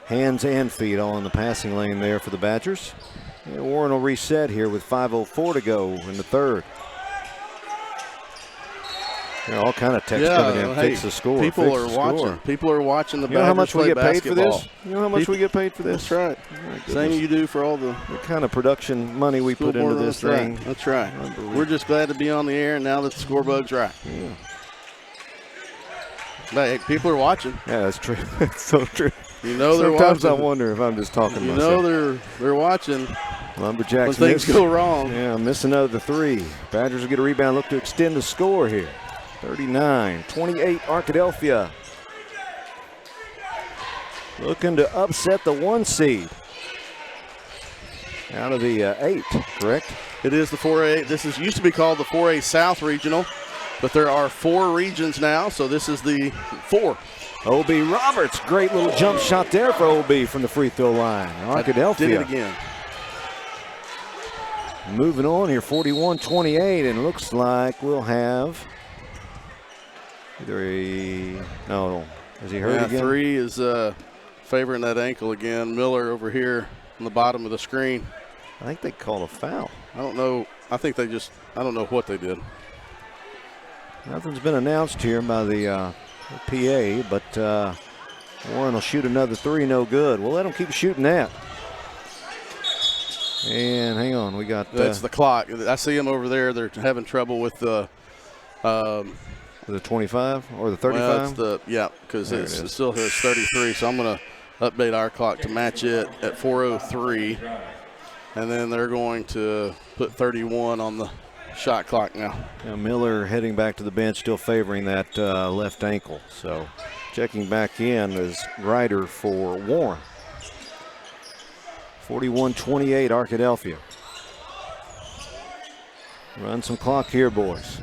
hands and feet all in the passing lane there for the Badgers. Yeah, Warren will reset here with 5:04 to go in the third. There are all kind of texts coming in. Fix the score. People are watching. People are watching the Badgers. You know how much we get paid basketball. for this? You know how much we get paid for this? That's right. Same you do for all the kind of production money we put into this thing. Right. That's right. We're just glad to be on the air, and now that the score bug's right. Yeah. But hey, people are watching. Yeah, that's true. That's so true. You know they're Sometimes watching. I wonder if I'm just talking you myself. know they're watching. Lumberjacks when things go wrong. Yeah, miss another 3. Badgers will get a rebound, look to extend the score here. 39-28 Arkadelphia. Looking to upset the 1 seed. Out of the 8, correct? It is the 4A. This used to be called the 4A South Regional, but there are 4 regions now, so this is the 4. O.B. Roberts, great little jump shot there for O.B. from the free throw line. Arkadelphia did it again. Moving on here, 41-28, and it looks like we'll have either is he hurt again? 3 is favoring that ankle again. Miller over here on the bottom of the screen. I think they called a foul. I don't know. I don't know what they did. Nothing's been announced here by the PA, but Warren will shoot another 3, no good. We'll let them keep shooting that. And hang on, we got that's the clock. I see them over there. They're having trouble with the 25 or the 35. Well, because it still has 33. So I'm going to update our clock to match it at 4:03, and then they're going to put 31 on the shot clock now. Now Miller heading back to the bench, still favoring that left ankle. So checking back in is Grider for Warren. 41-28 Arkadelphia. Run some clock here, boys.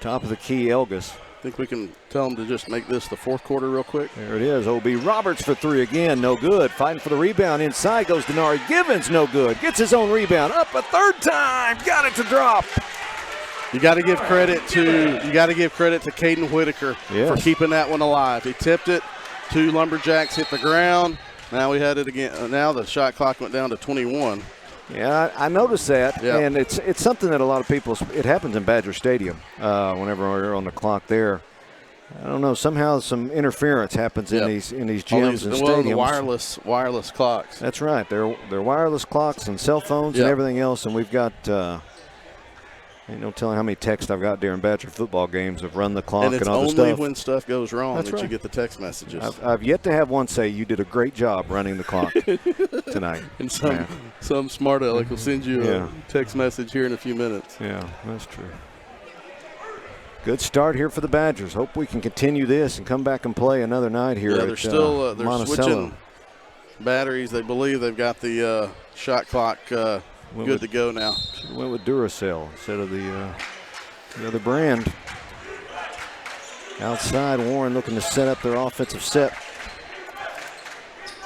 Top of the key, Elgas. I think we can tell them to just make this the fourth quarter real quick. There it is. O.B. Roberts for three again. No good. Fighting for the rebound. Inside goes Denari Givens. No good. Gets his own rebound. Up a third time. Got it to drop. You got to give credit to Caden Whitaker for keeping that one alive. He tipped it. 2 Lumberjacks hit the ground. Now we had it again. Now the shot clock went down to 21. Yeah, I noticed that, yeah. And it's something that a lot of people, it happens in Badger Stadium whenever we're on the clock there. I don't know, somehow some interference happens in these gyms and stadiums. The wireless clocks. That's right. They're wireless clocks and cell phones and everything else, and we've got ain't no telling how many texts I've got during Badger football games of run the clock and all the stuff. And it's only when stuff goes wrong that you get the text messages. I've yet to have one say, you did a great job running the clock tonight. And some smart aleck will send you a text message here in a few minutes. Yeah, that's true. Good start here for the Badgers. Hope we can continue this and come back and play another night here. Yeah, they're still Monticello. switching batteries. They believe they've got the shot clock good to go now. Went with Duracell instead of the other brand. Outside, Warren looking to set up their offensive set.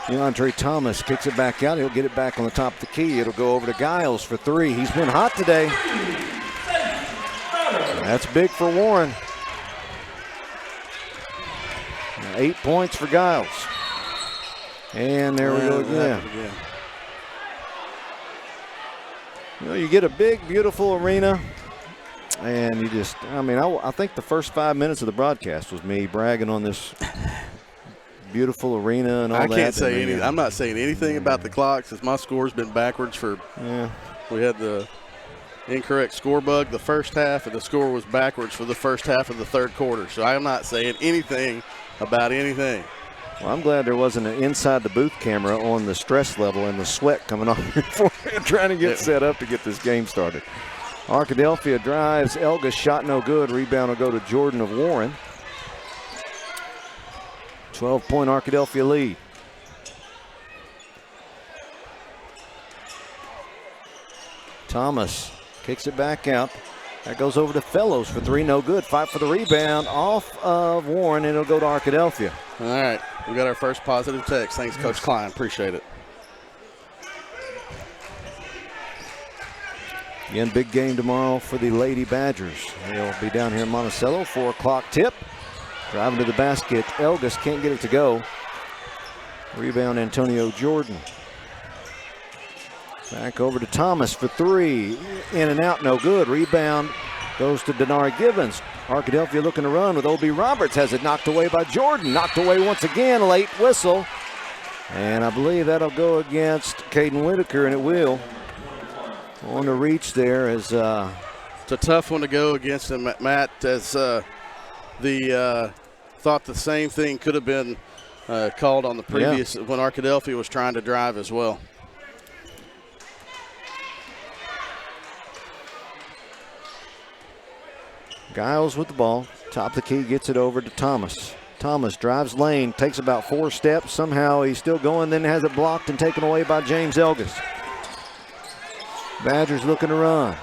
DeAndre Thomas kicks it back out. He'll get it back on the top of the key. It'll go over to Giles for three. He's been hot today. That's big for Warren. 8 points for Giles. And there we go again. You get a big, beautiful arena, and you just, I think the first 5 minutes of the broadcast was me bragging on this beautiful arena and all that. I can't say anything. I'm not saying anything about the clocks because my score's been backwards for, we had the incorrect score bug the first half, and the score was backwards for the first half of the third quarter. So I'm not saying anything about anything. Well, I'm glad there wasn't an inside the booth camera on the stress level and the sweat coming off your forehead trying to get set up to get this game started. Arkadelphia drives. Elga's shot no good. Rebound will go to Jordan of Warren. 12-point Arkadelphia lead. Thomas kicks it back out. That goes over to Fellows for three, no good. Fight for the rebound off of Warren, and it'll go to Arkadelphia. All right, we got our first positive text. Thanks, Coach Klein. Appreciate it. Again, big game tomorrow for the Lady Badgers. They'll be down here in Monticello. 4 o'clock tip. Driving to the basket. Elgas can't get it to go. Rebound, Antonio Jordan. Back over to Thomas for three. In and out, no good. Rebound goes to Denari Givens. Arkadelphia looking to run with O.B. Roberts. Has it knocked away by Jordan. Knocked away once again. Late whistle. And I believe that'll go against Caden Whitaker, and it will. On the reach there is it's a tough one to go against him, Matt, as thought the same thing could have been called on the previous when Arkadelphia was trying to drive as well. Giles with the ball. Top of the key, gets it over to Thomas. Thomas drives lane, takes about 4 steps. Somehow he's still going, then has it blocked and taken away by James Elgas. Badgers looking to run.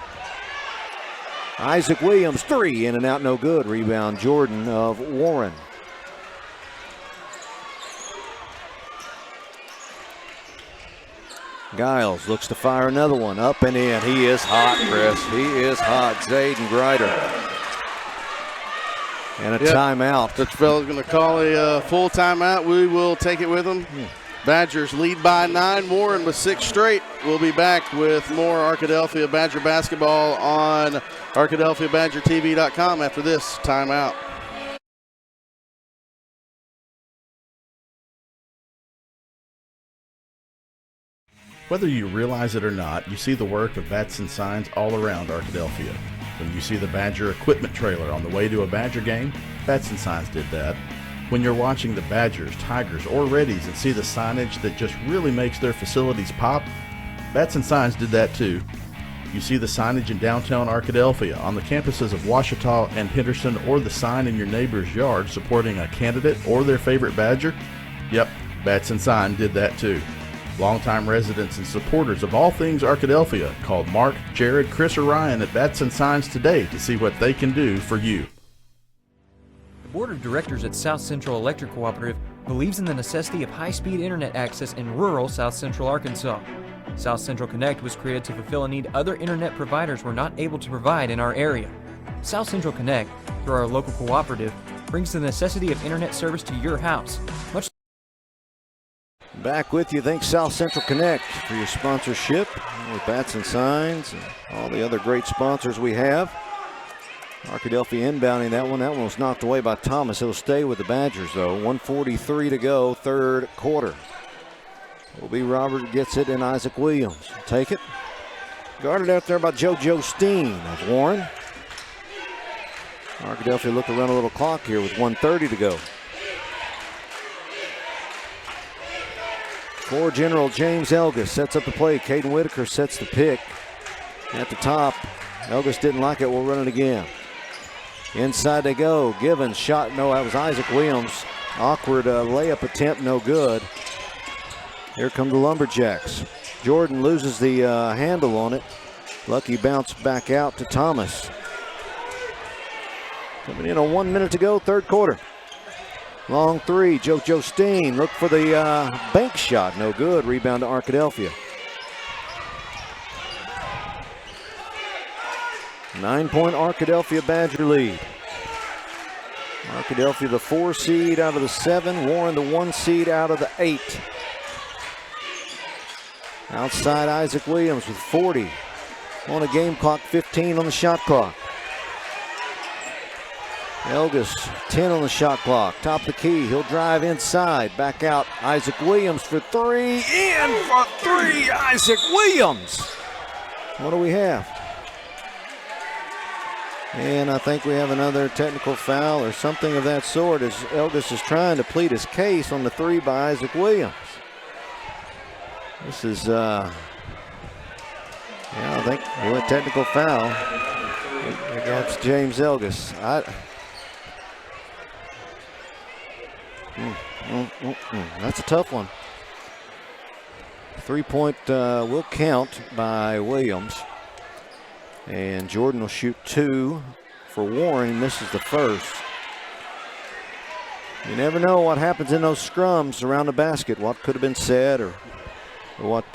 Isaac Williams, three, in and out, no good. Rebound, Jordan of Warren. Giles looks to fire another one, up and in. He is hot, Chris. He is hot. Zayden Grider. And a timeout. This fella's going to call a full timeout. We will take it with him. Badgers lead by 9. Warren with 6 straight. We'll be back with more Arkadelphia Badger basketball on ArkadelphiaBadgerTV.com after this timeout. Whether you realize it or not, you see the work of Batson Signs all around Arkadelphia. When you see the Badger equipment trailer on the way to a Badger game, Batson Signs did that. When you're watching the Badgers, Tigers, or Reddies and see the signage that just really makes their facilities pop, Batson Signs did that too. You see the signage in downtown Arkadelphia, on the campuses of Ouachita and Henderson, or the sign in your neighbor's yard supporting a candidate or their favorite Badger? Yep, Batson Sign did that too. Longtime residents and supporters of all things Arkadelphia called Mark, Jared, Chris, or Ryan at Batson Signs today to see what they can do for you. The Board of Directors at South Central Electric Cooperative believes in the necessity of high-speed internet access in rural South Central Arkansas. South Central Connect was created to fulfill a need other internet providers were not able to provide in our area. South Central Connect, through our local cooperative, brings the necessity of internet service to your house. Back with you. Thanks, South Central Connect, for your sponsorship with Batson Signs and all the other great sponsors we have. Arkadelphia inbounding that one. That one was knocked away by Thomas. He'll stay with the Badgers, though. 1:43 to go, third quarter. Will be Robert gets it, and Isaac Williams take it. Guarded out there by JoJo Steen of Warren. Arkadelphia looked to run a little clock here with 1:30 to go. For General James Elgis sets up the play. Caden Whitaker sets the pick at the top. Elgis didn't like it. We'll run it again. Inside they go. Givens shot. No, that was Isaac Williams. Awkward layup attempt. No good. Here come the Lumberjacks. Jordan loses the handle on it. Lucky bounce back out to Thomas. Coming in on 1 minute to go, third quarter. Long three, JoJo Steen look for the bank shot, no good. Rebound to Arkadelphia. 9-point Arkadelphia Badger lead. Arkadelphia the 4 seed out of the 7, Warren the 1 seed out of the 8. Outside Isaac Williams with 40 on a game clock, 15 on the shot clock. Elgis, 10 on the shot clock. Top of the key. He'll drive inside. Back out. Isaac Williams for 3. In for 3. Isaac Williams. What do we have? And I think we have another technical foul or something of that sort as Elgis is trying to plead his case on the 3 by Isaac Williams. This is, I think we went technical foul against James Elgis. That's a tough one. 3-point will count by Williams. And Jordan will shoot 2 for Warren. He misses the first. You never know what happens in those scrums around the basket. What could have been said or what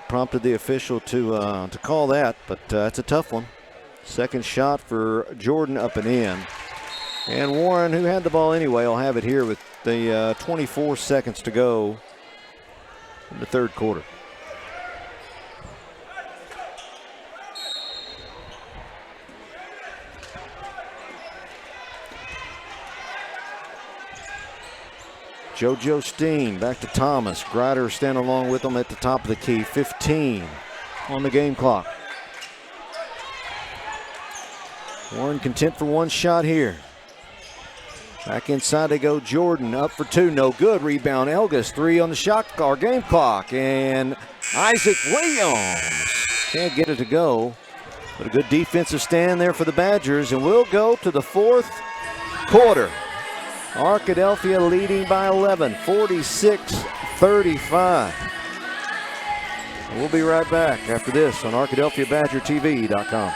prompted the official to call that. But it's a tough one. Second shot for Jordan up and in. And Warren, who had the ball anyway, will have it here with the 24 seconds to go in the third quarter. JoJo Steen back to Thomas. Grider standing along with him at the top of the key. 15 on the game clock. Warren content for one shot here. Back inside they go. Jordan up for 2, no good. Rebound Elgis, 3 on the shot clock, game clock, and Isaac Williams can't get it to go. But a good defensive stand there for the Badgers, and we'll go to the fourth quarter. Arkadelphia leading by 11, 46-35. We'll be right back after this on ArkadelphiaBadgerTV.com.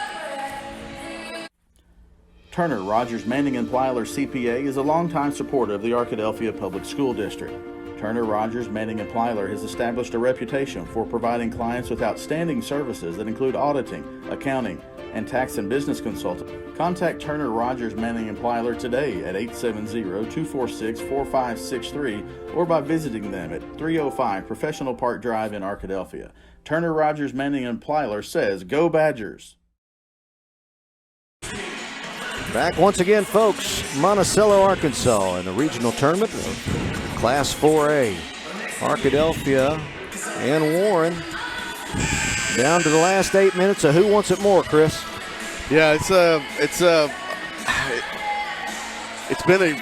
Turner Rogers Manning & Plyler CPA is a longtime supporter of the Arkadelphia Public School District. Turner Rogers Manning & Plyler has established a reputation for providing clients with outstanding services that include auditing, accounting, and tax and business consulting. Contact Turner Rogers Manning & Plyler today at 870-246-4563 or by visiting them at 305 Professional Park Drive in Arkadelphia. Turner Rogers Manning & Plyler says, "Go Badgers!" Back once again, folks. Monticello, Arkansas in the regional tournament of Class 4A. Arkadelphia and Warren down to the last 8 minutes of who wants it more, Chris? Yeah, it's been a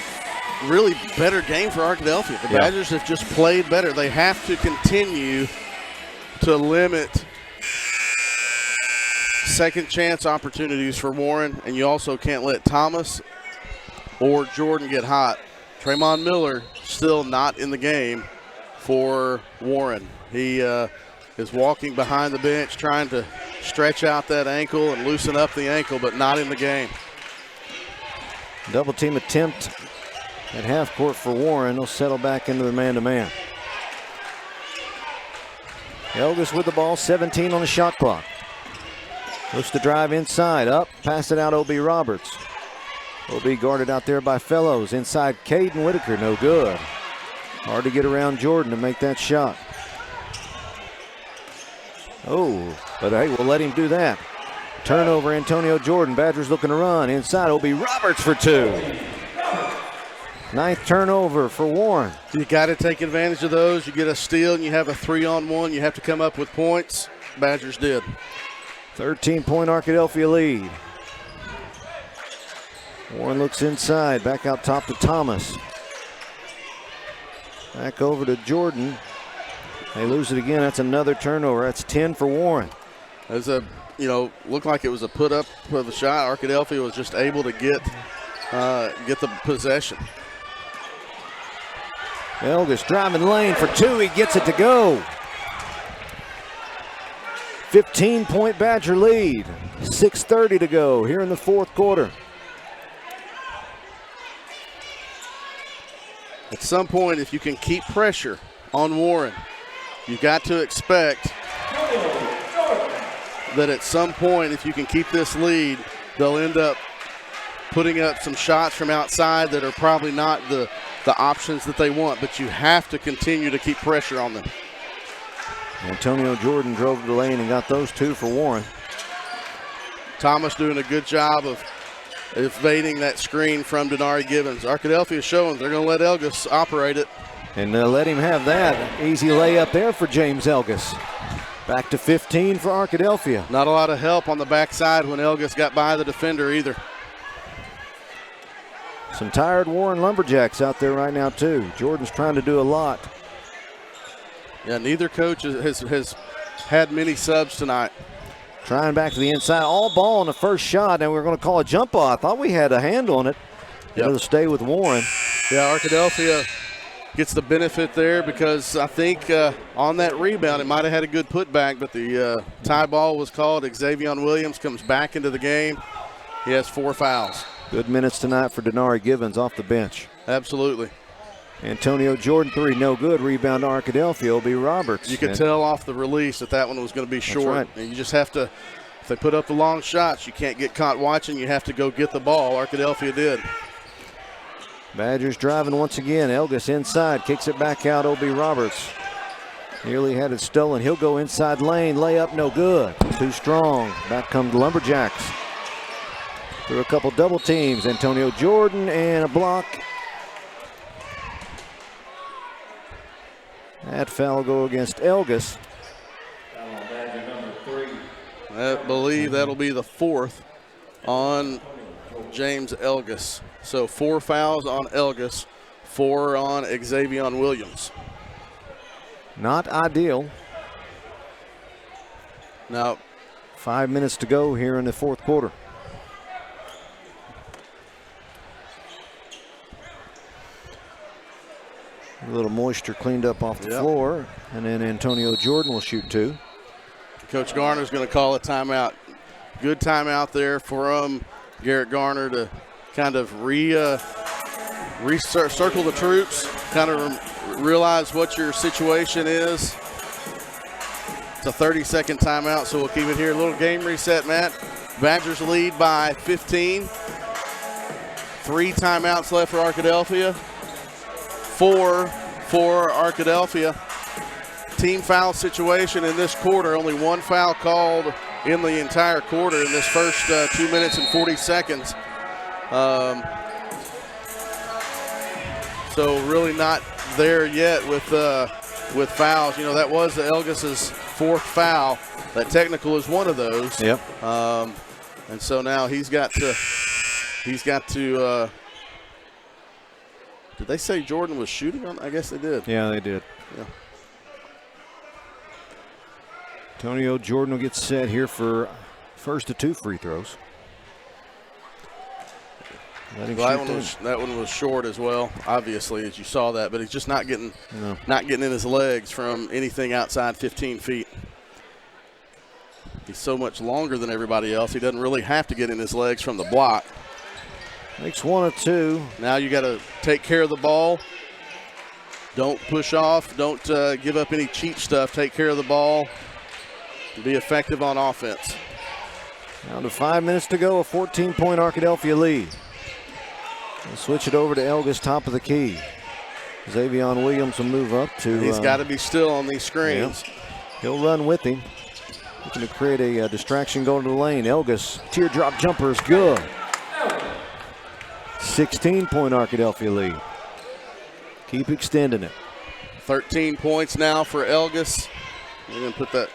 really better game for Arkadelphia. The Badgers have just played better. They have to continue to limit second chance opportunities for Warren, and you also can't let Thomas or Jordan get hot. Tremont Miller still not in the game for Warren. He is walking behind the bench trying to stretch out that ankle and loosen up the ankle, but not in the game. Double team attempt at half court for Warren. They'll settle back into the man-to-man. Elgis with the ball, 17 on the shot clock. Looks to drive inside, up, pass it out O.B. Roberts. O.B. guarded out there by Fellows. Inside Caden Whitaker, no good. Hard to get around Jordan to make that shot. Oh, but hey, we'll let him do that. Turnover, Antonio Jordan. Badgers looking to run. Inside, O.B. Roberts for two. Ninth turnover for Warren. You got to take advantage of those. You get a steal and you have a 3-on-1. You have to come up with points. Badgers did. 13-point Arkadelphia lead. Warren looks inside, back out top to Thomas. Back over to Jordan. They lose it again. That's another turnover. That's 10 for Warren. As looked like it was a put up of the shot. Arkadelphia was just able to get the possession. Elgis driving lane for two. He gets it to go. 15-point Badger lead. 6:30 to go here in the fourth quarter. At some point, if you can keep pressure on Warren, you've got to expect that at some point, if you can keep this lead, they'll end up putting up some shots from outside that are probably not the options that they want, but you have to continue to keep pressure on them. Antonio Jordan drove to the lane and got those two for Warren. Thomas doing a good job of evading that screen from Denari Gibbons. Arkadelphia showing they're going to let Elgis operate it. And let him have that. Easy layup there for James Elgis. Back to 15 for Arkadelphia. Not a lot of help on the backside when Elgis got by the defender either. Some tired Warren Lumberjacks out there right now too. Jordan's trying to do a lot. Yeah, neither coach has had many subs tonight. Trying back to the inside. All ball on the first shot, and we're going to call a jump ball. I thought we had a hand on it. Yep. It'll stay with Warren. Yeah, Arkadelphia gets the benefit there because I think on that rebound it might have had a good putback, but the tie ball was called. Xavier Williams comes back into the game. He has 4 fouls. Good minutes tonight for Denari Gibbons off the bench. Absolutely. Antonio Jordan, 3, no good. Rebound to Arkadelphia, O.B. Roberts. You could tell off the release that one was going to be short. Right. And you just have to, if they put up the long shots, you can't get caught watching. You have to go get the ball. Arkadelphia did. Badgers driving once again. Elgis inside, kicks it back out. O.B. Roberts nearly had it stolen. He'll go inside lane. Layup, no good. Too strong. Back come the Lumberjacks. Through a couple double teams. Antonio Jordan and a block. That foul will go against Elgis. I believe that'll be the 4th on James Elgis. So 4 fouls on Elgis, 4 on Xavier Williams. Not ideal. Now, 5 minutes to go here in the fourth quarter. A little moisture cleaned up off the floor, and then Antonio Jordan will shoot 2. Coach Garner's going to call a timeout. Good timeout there for Garrett Garner to kind of circle the troops, kind of realize what your situation is. It's a 30-second timeout, so we'll keep it here. A little game reset, Matt. Badgers lead by 15. 3 timeouts left for Arkadelphia. 4 for Arkadelphia. Team foul situation in this quarter. Only 1 foul called in the entire quarter in this first 2 minutes and 40 seconds. So really not there yet with fouls. You know, that was Elgis's 4th foul. That technical is one of those. Yep. And so now he's got to did they say Jordan was shooting on? I guess they did. Yeah, they did. Yeah. Antonio Jordan will get set here for first of 2 free throws. That one was short as well, obviously, as you saw that, but he's just not getting in his legs from anything outside 15 feet. He's so much longer than everybody else. He doesn't really have to get in his legs from the block. Makes 1 of 2. Now you got to take care of the ball. Don't push off. Don't give up any cheap stuff. Take care of the ball. Be effective on offense. Down to 5 minutes to go, a 14-point Arkadelphia lead. We'll switch it over to Elgis, top of the key. Xavion Williams will move up to. He's got to be still on these screens. Yeah. He'll run with him. Looking to create a distraction going to the lane. Elgis, teardrop jumper is good. 16-point Arkadelphia lead. Keep extending it. 13 points now for Elgis. We're going to put that.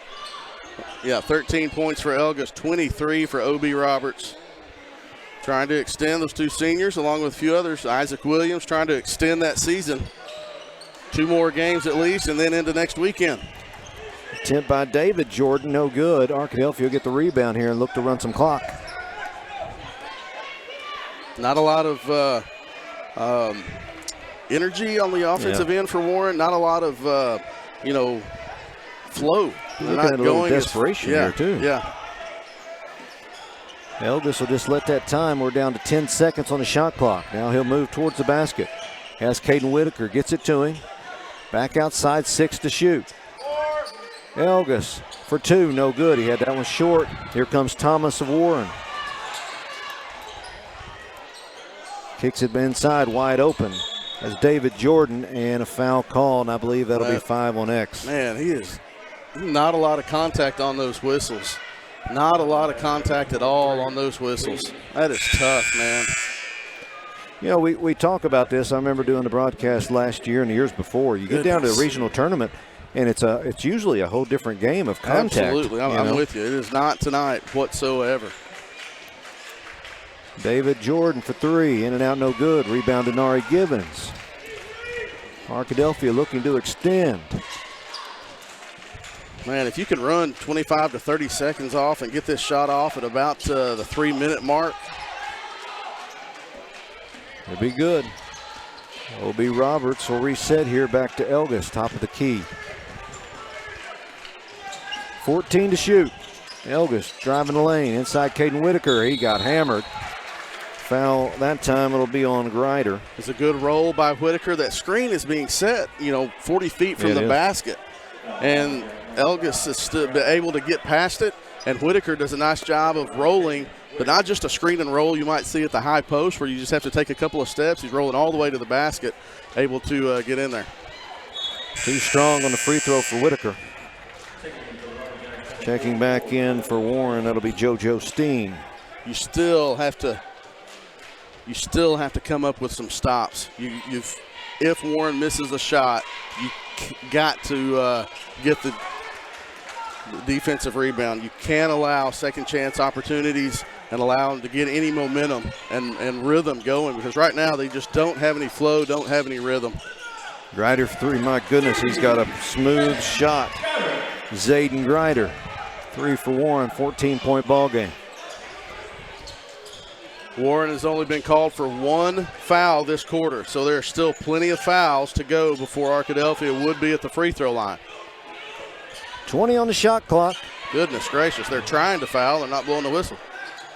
Yeah, 13 points for Elgis, 23 for O.B. Roberts. Trying to extend those 2 seniors along with a few others. Isaac Williams trying to extend that season. 2 more games at least and then into next weekend. Attempt by David Jordan, no good. Arkadelphia will get the rebound here and look to run some clock. Not a lot of energy on the offensive end for Warren. Not a lot of, flow. They're not at a little desperation here, too. Yeah. Elgis will just let that time. We're down to 10 seconds on the shot clock. Now he'll move towards the basket. Has Caden Whitaker, gets it to him. Back outside, 6 to shoot. Elgis for 2, no good. He had that one short. Here comes Thomas of Warren. Kicks it inside, wide open. As David Jordan, and a foul call, and I believe that'll be 5 on X. Man, he is not a lot of contact on those whistles. Not a lot of contact at all on those whistles. That is tough, man. You know, we talk about this. I remember doing the broadcast last year and the years before. You get down to the regional tournament, and it's usually a whole different game of contact. Absolutely, I'm with you. It is not tonight whatsoever. David Jordan for 3, in and out, no good. Rebound to Nari Gibbons. Arkadelphia looking to extend. Man, if you can run 25 to 30 seconds off and get this shot off at about the 3-minute mark, it'd be good. O.B. Roberts will reset here back to Elgis, top of the key. 14 to shoot. Elgis driving the lane. Inside Caden Whitaker. He got hammered. Foul that time, it'll be on Grider. It's a good roll by Whitaker. That screen is being set, 40 feet from the basket. And Elgis is able to get past it, and Whitaker does a nice job of rolling, but not just a screen and roll you might see at the high post where you just have to take a couple of steps. He's rolling all the way to the basket, able to get in there. Too strong on the free throw for Whitaker. Checking back in for Warren, that'll be JoJo Steen. You still have to come up with some stops. If Warren misses a shot, you got to get the defensive rebound. You can't allow second chance opportunities and allow them to get any momentum and rhythm going, because right now they just don't have any flow, don't have any rhythm. Grider for 3, my goodness, he's got a smooth shot. Zayden Grider, 3 for Warren, 14-point ball game. Warren has only been called for 1 foul this quarter, so there are still plenty of fouls to go before Arkadelphia would be at the free throw line. 20 on the shot clock. Goodness gracious, they're trying to foul, they're not blowing the whistle.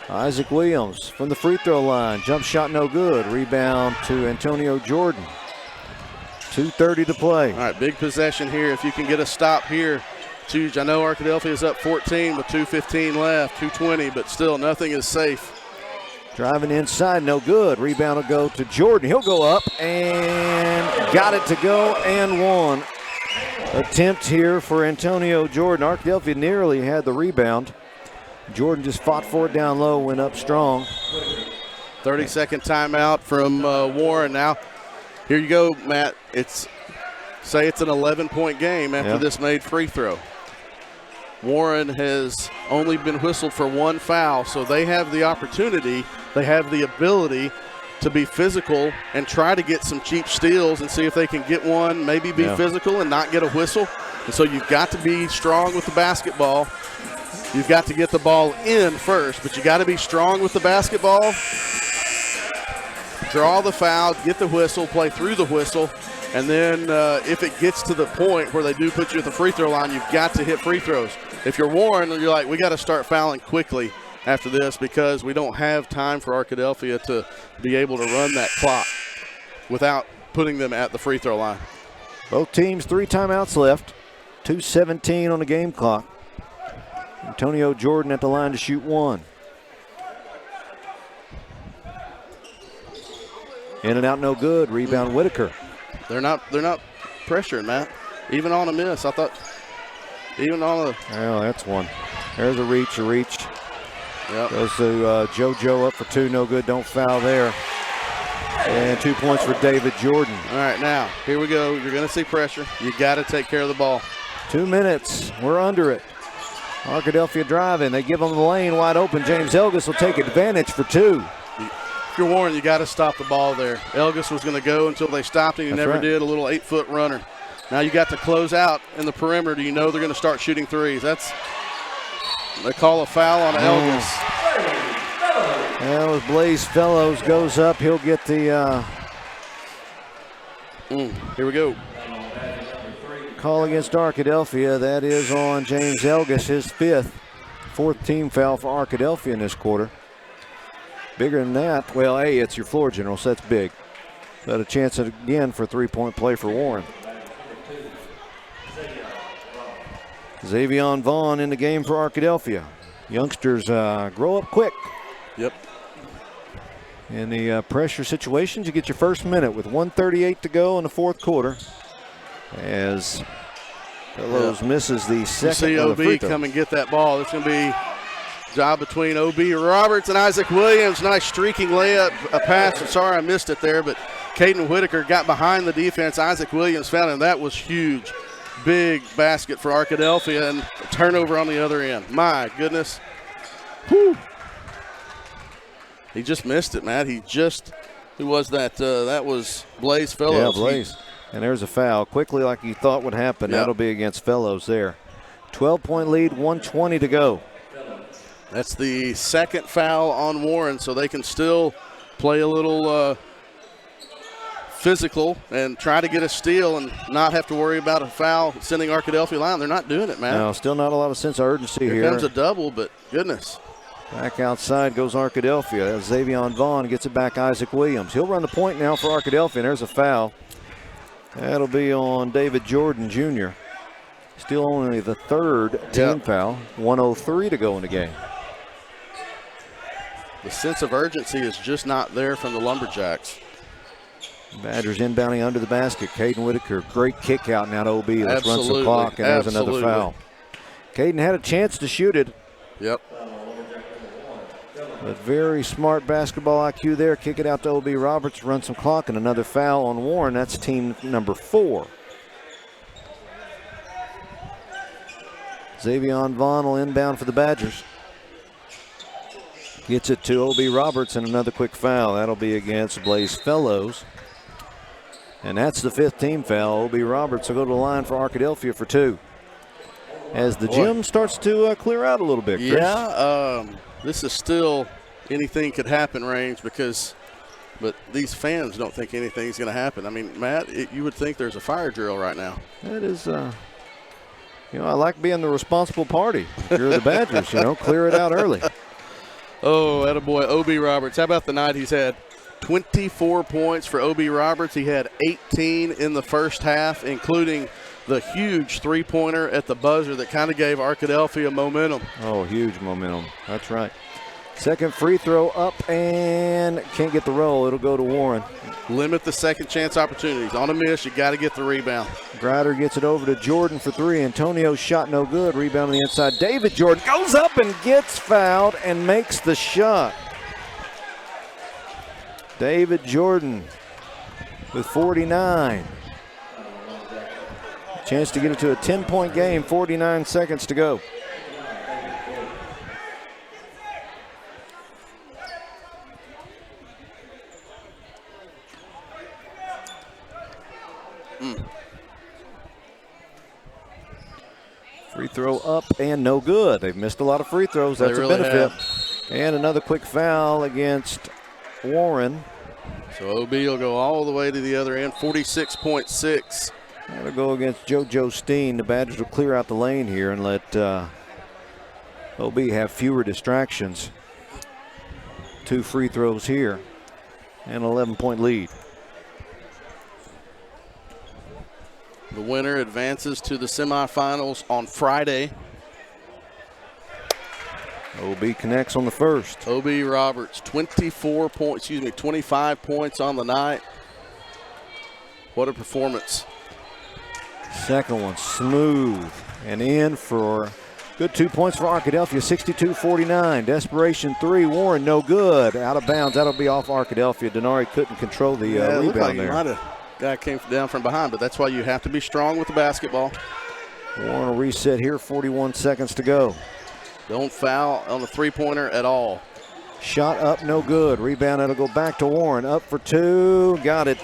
Isaac Williams from the free throw line. Jump shot no good. Rebound to Antonio Jordan. 2:30 to play. All right, big possession here. If you can get a stop here. I know Arkadelphia is up 14 with 2:15 left, 2:20, but still nothing is safe. Driving inside, no good. Rebound will go to Jordan. He'll go up and got it to go and one. Attempt here for Antonio Jordan. Arkadelphia nearly had the rebound. Jordan just fought for it down low, went up strong. 30-second timeout from Warren now. Here you go, Matt. Say it's an 11-point game after this made free throw. Warren has only been whistled for 1 foul, so they have the opportunity, they have the ability to be physical and try to get some cheap steals and see if they can get one, maybe be physical and not get a whistle. And so you've got to be strong with the basketball. You've got to get the ball in first, but you got to be strong with the basketball. Draw the foul, get the whistle, play through the whistle, and then if it gets to the point where they do put you at the free throw line, you've got to hit free throws. If you're Warren, you're like, we got to start fouling quickly after this because we don't have time for Arkadelphia to be able to run that clock without putting them at the free throw line. Both teams 3 timeouts left. 2:17 on the game clock. Antonio Jordan at the line to shoot 1. In and out, no good. Rebound, Whitaker. They're not pressuring, Matt. Even on a miss, I thought. Even on a. Oh, that's one. There's a reach. Yep. Goes to JoJo up for 2, no good. Don't foul there. And 2 points for David Jordan. All right, now here we go. You're going to see pressure. You got to take care of the ball. 2 minutes. We're under it. Arkadelphia driving. They give them the lane wide open. James Elgis will take advantage for 2. If you're Warren, you got to stop the ball there. Elgis was going to go until they stopped him. He never did. A little 8-foot runner. Now you got to close out in the perimeter. You know they're going to start shooting threes. They call a foul on Elgis. That was Blaze Fellows goes up. He'll get the here we go. Call against Arkadelphia. That is on James Elgis, his 4th team foul for Arkadelphia in this quarter. Bigger than that, well, hey, it's your floor general, so that's big. But a chance again for 3-point play for Warren. Xavion Vaughn in the game for Arkadelphia. Youngsters grow up quick. Yep. In the pressure situations, you get your first minute with 1:38 to go in the 4th quarter. As Fellows misses the second. You see OB come and get that ball. It's going to be job between OB Roberts and Isaac Williams. Nice streaking layup, a pass. I'm sorry I missed it there, but Caden Whitaker got behind the defense. Isaac Williams found it, and that was huge. Big basket for Arkadelphia and a turnover on the other end. My goodness. Whew. He just missed it, Matt. Who was that? That was Blaze Fellows. Yeah, Blaze. And there's a foul. Quickly, like you thought would happen. Yep. That'll be against Fellows there. 12-point lead, 1:20 to go. That's the second foul on Warren, so they can still play a little physical and try to get a steal and not have to worry about a foul sending Arkadelphia line. They're not doing it, man. No, still not a lot of sense of urgency here. Here comes a double, but goodness. Back outside goes Arkadelphia. Xavion Vaughn gets it back Isaac Williams. He'll run the point now for Arkadelphia, and there's a foul. That'll be on David Jordan Jr. Still only the 3rd team foul. 1:03 to go in the game. The sense of urgency is just not there from the Lumberjacks. Badgers inbounding under the basket. Caden Whitaker, great kick out now to OB. Let's run some clock, and there's another foul. Caden had a chance to shoot it. Yep. But very smart basketball IQ there. Kick it out to OB Roberts, run some clock, and another foul on Warren. That's team number 4. Xavion Vaughn will inbound for the Badgers. Gets it to OB Roberts, and another quick foul. That'll be against Blaze Fellows. And that's the 5th team foul. OB Roberts will go to the line for Arkadelphia for 2. As the gym starts to clear out a little bit, Chris. Yeah, this is still anything could happen range but these fans don't think anything's going to happen. I mean, Matt, you would think there's a fire drill right now. That is, I like being the responsible party. If you're the Badgers, clear it out early. Oh, attaboy, O.B. Roberts. How about the night he's had? 24 points for O.B. Roberts. He had 18 in the first half, including the huge three-pointer at the buzzer that kind of gave Arkadelphia momentum. Oh, huge momentum. That's right. Second free throw up and can't get the roll. It'll go to Warren. Limit the second chance opportunities. On a miss, you got to get the rebound. Grider gets it over to Jordan for 3. Antonio's shot no good. Rebound on the inside. David Jordan goes up and gets fouled and makes the shot. David Jordan with 49. Chance to get it to a 10-point game. 49 seconds to go. Free throw up and no good. They've missed a lot of free throws. That's really a benefit. have. And another quick foul against Warren. So OB will go all the way to the other end, 46.6. That'll go against JoJo Steen. The Badgers will clear out the lane here and let OB have fewer distractions. 2 free throws here and an 11-point lead. The winner advances to the semifinals on Friday. OB connects on the first. OB Roberts, 25 points on the night. What a performance. Second one smooth and in for good 2 points for Arkadelphia, 62-49. Desperation 3, Warren no good. Out of bounds, that'll be off Arkadelphia. Denari couldn't control the It looked like rebound there. might have guy came down from behind, but that's why you have to be strong with the basketball. Warren will reset here, 41 seconds to go. Don't foul on the three-pointer at all. Shot up, no good. Rebound, it'll go back to Warren. Up for 2, got it.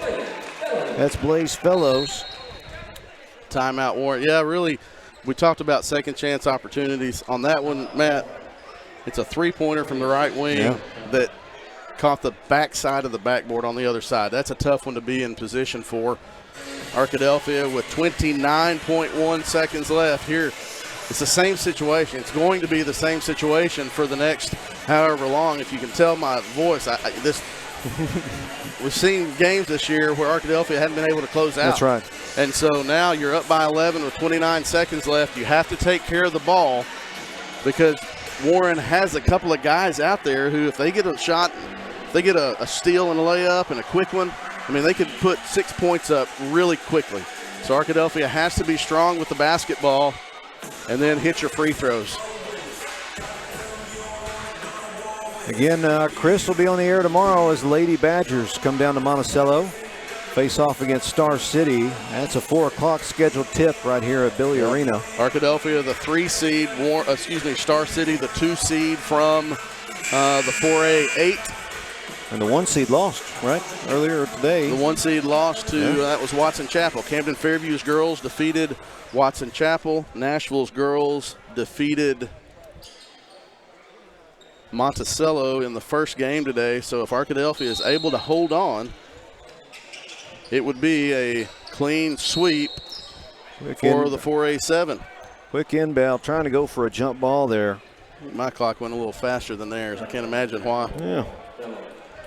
That's Blaze Fellows. Timeout, Warren. Yeah, really, we talked about second chance opportunities. On that one, Matt, it's a three-pointer from the right wing that caught the backside of the backboard on the other side. That's a tough one to be in position for. Arkadelphia with 29.1 seconds left here. It's the same situation. It's going to be the same situation for the next however long. If you can tell my voice, we've seen games this year where Arkadelphia hadn't been able to close out. That's right. And so now you're up by 11 with 29 seconds left. You have to take care of the ball because Warren has a couple of guys out there who, if they get a shot, if they get a steal and a layup and a quick one, I mean, they could put 6 points up really quickly. So Arkadelphia has to be strong with the basketball and then hit your free throws. Again, Chris will be on the air tomorrow as Lady Badgers come down to Monticello. Face off against Star City. That's a 4 o'clock scheduled tip right here at Billy Arena. Arkadelphia, the 3 seed, Star City, the 2 seed from the 4A 8. And the 1 seed lost, right, earlier today. The 1 seed lost to, that was Watson Chapel. Camden Fairview's girls defeated Watson Chapel. Nashville's girls defeated Monticello in the first game today. So if Arkadelphia is able to hold on, it would be a clean sweep for the 4A7. Quick inbound, trying to go for a jump ball there. My clock went a little faster than theirs. I can't imagine why. Yeah.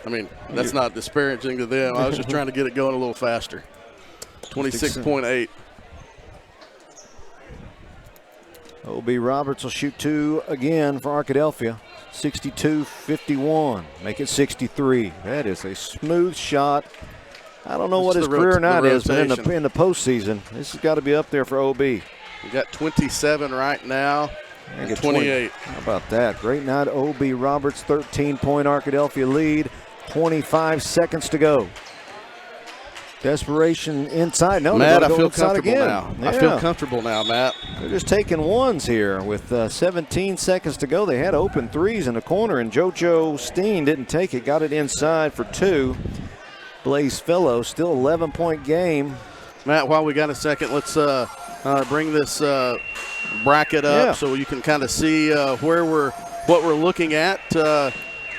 I mean, that's not disparaging to them. I was just trying to get it going a little faster. 26.8. OB Roberts will shoot 2 again for Arkadelphia. 62-51. Make it 63. That is a smooth shot. I don't know what his career night is, but in the postseason, this has got to be up there for OB. We got 27 right now. And 28. How about that? Great night, OB Roberts, 13-point Arkadelphia lead. 25 seconds to go. Desperation inside. No, Matt, I go feel inside comfortable again. now. Yeah. I feel comfortable now, Matt. They're just taking ones here with 17 seconds to go. They had open threes in the corner, and JoJo Steen didn't take it. Got it inside for 2. Blaze Fellows, still 11-point game. Matt, while we got a second, let's bring this bracket up so you can kind of see what we're looking at.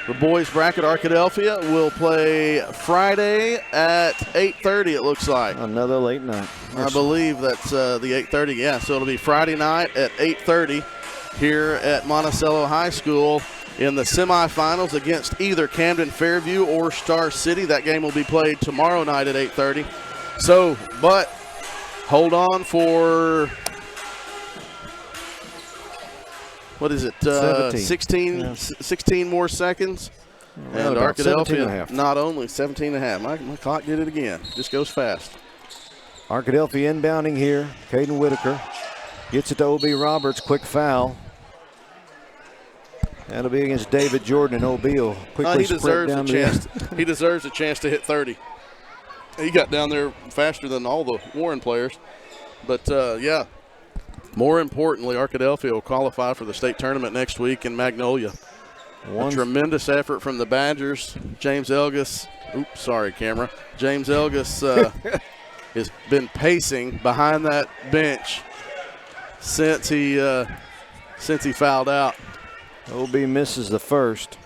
The boys bracket, Arkadelphia will play Friday at 8:30, it looks like. Another late night. I believe that's the 8:30, yeah. So it'll be Friday night at 8:30 here at Monticello High School in the semifinals against either Camden Fairview or Star City. That game will be played tomorrow night at 8:30. So, but hold on for, what is it, 16 more seconds. And Arkadelphia, not only 17 and a half. My clock did it again. Just goes fast. Arkadelphia inbounding here. Caden Whitaker gets it to OB Roberts. Quick foul. That'll be against David Jordan, and OB will quickly sprint down the end. He deserves a chance to hit 30. He got down there faster than all the Warren players. But, yeah, more importantly, Arkadelphia will qualify for the state tournament next week in Magnolia. A tremendous effort from the Badgers. James Elgis, James Elgis has been pacing behind that bench since he fouled out. OB misses the first.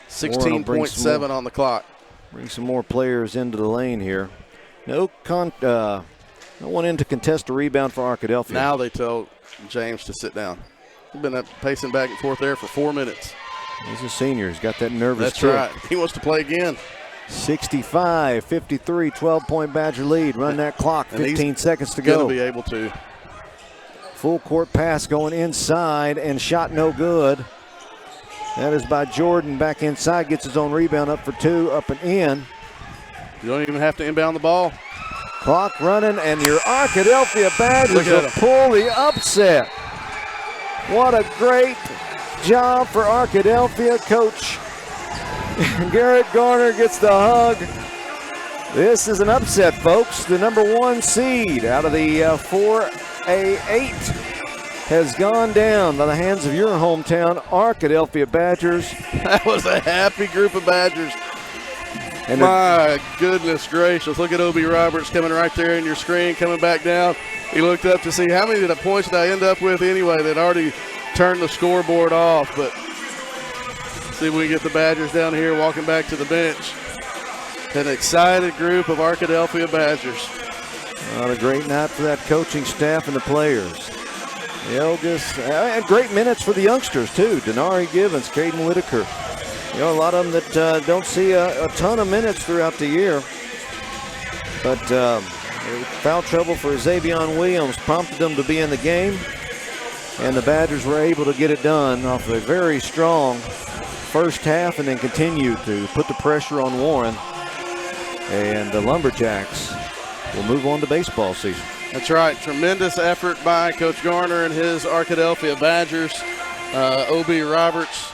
16.7 on the clock. Bring some more players into the lane here. No one in to contest a rebound for Arkadelphia. Now they tell James to sit down. He's been pacing back and forth there for 4 minutes. He's a senior. He's got that nervous That's kick. right. He wants to play again. 65-53, 12-point Badger lead. Run that clock, 15 seconds to Going go. to be able to. Full court pass going inside and shot no good. That is by Jordan. Back inside, gets his own rebound up for two, up and in. You don't even have to inbound the ball. Clock running, and your Arkadelphia Badgers will pull the upset. What a great job for Arkadelphia. Coach Garrett Garner gets the hug. This is an upset, folks. The number 1 seed out of the 4A8 has gone down by the hands of your hometown Arkadelphia Badgers. That was a happy group of Badgers. And my goodness gracious, look at O.B. Roberts coming right there in your screen, coming back down. He looked up to see how many points did I end up with anyway. They'd already turned the scoreboard off, but see if we can get the Badgers down here walking back to the bench. An excited group of Arkadelphia Badgers. What a great night for that coaching staff and the players. The eldest, and great minutes for the youngsters too. Denari Givens, Caden Whitaker. You know, a lot of them that don't see a ton of minutes throughout the year. But foul trouble for Xavion Williams prompted them to be in the game. And the Badgers were able to get it done off of a very strong first half and then continue to put the pressure on Warren. And the Lumberjacks will move on to baseball season. That's right. Tremendous effort by Coach Garner and his Arkadelphia Badgers. O.B. Roberts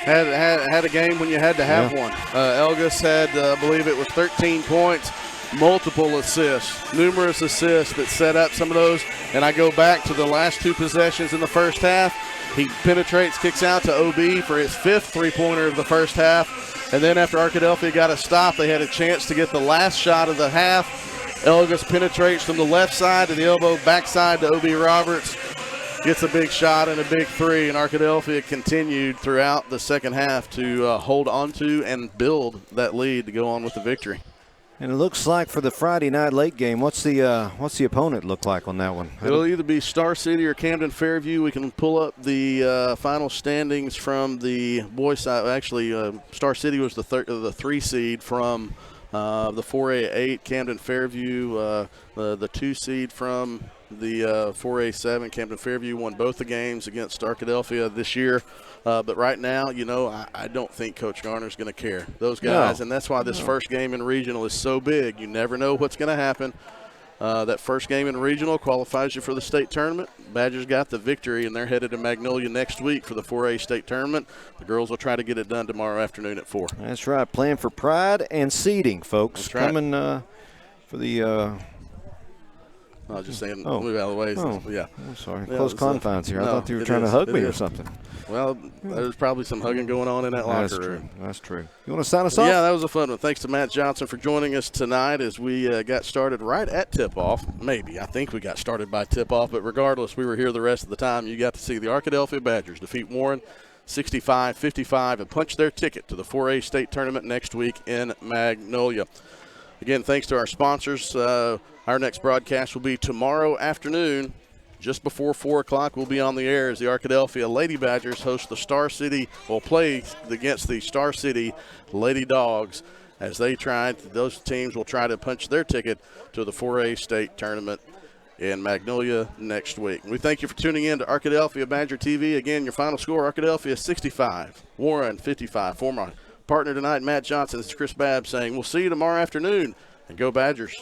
had a game when you had to have one. Elgus had, I believe it was 13 points, multiple assists, numerous assists that set up some of those. And I go back to the last 2 possessions in the first half. He penetrates, kicks out to O.B. for his 5th three-pointer of the first half. And then after Arkadelphia got a stop, they had a chance to get the last shot of the half. Elgus penetrates from the left side to the elbow, backside to O.B. Roberts. Gets a big shot and a big three, and Arkadelphia continued throughout the second half to hold on to and build that lead to go on with the victory. And it looks like for the Friday night late game, what's the opponent look like on that one? It'll either be Star City or Camden Fairview. We can pull up the final standings from the boys' side. Actually, Star City was the 3 seed from the 4A8. Camden Fairview, the 2 seed from the 4A7. Camden Fairview won both the games against Arkadelphia this year. But right now, you know, I don't think Coach Garner's going to care. Those guys, and that's why this first game in regional is so big. You never know what's going to happen. That first game in regional qualifies you for the state tournament. Badgers got the victory, and they're headed to Magnolia next week for the 4A state tournament. The girls will try to get it done tomorrow afternoon at 4. That's right. Playing for pride and seeding, folks. That's right. Coming for the I was just saying, move out of the way. Yeah. I'm sorry. Yeah, Close confines here. No, I thought you were trying to hug me or something. Well, there's probably some hugging going on in that locker room. That's true. You want to sign us off? Yeah, that was a fun one. Thanks to Matt Johnson for joining us tonight as we got started right at tip-off. Maybe. I think we got started by tip-off, but regardless, we were here the rest of the time. You got to see the Arkadelphia Badgers defeat Warren 65-55 and punch their ticket to the 4A state tournament next week in Magnolia. Again, thanks to our sponsors. Our next broadcast will be tomorrow afternoon. Just before 4 o'clock, we'll be on the air as the Arkadelphia Lady Badgers host the Star City, will play against the Star City Lady Dogs as those teams will try to punch their ticket to the 4A state tournament in Magnolia next week. We thank you for tuning in to Arkadelphia Badger TV. Again, your final score, Arkadelphia 65, Warren 55. For my partner tonight, Matt Johnson, this is Chris Babb saying we'll see you tomorrow afternoon, and go Badgers.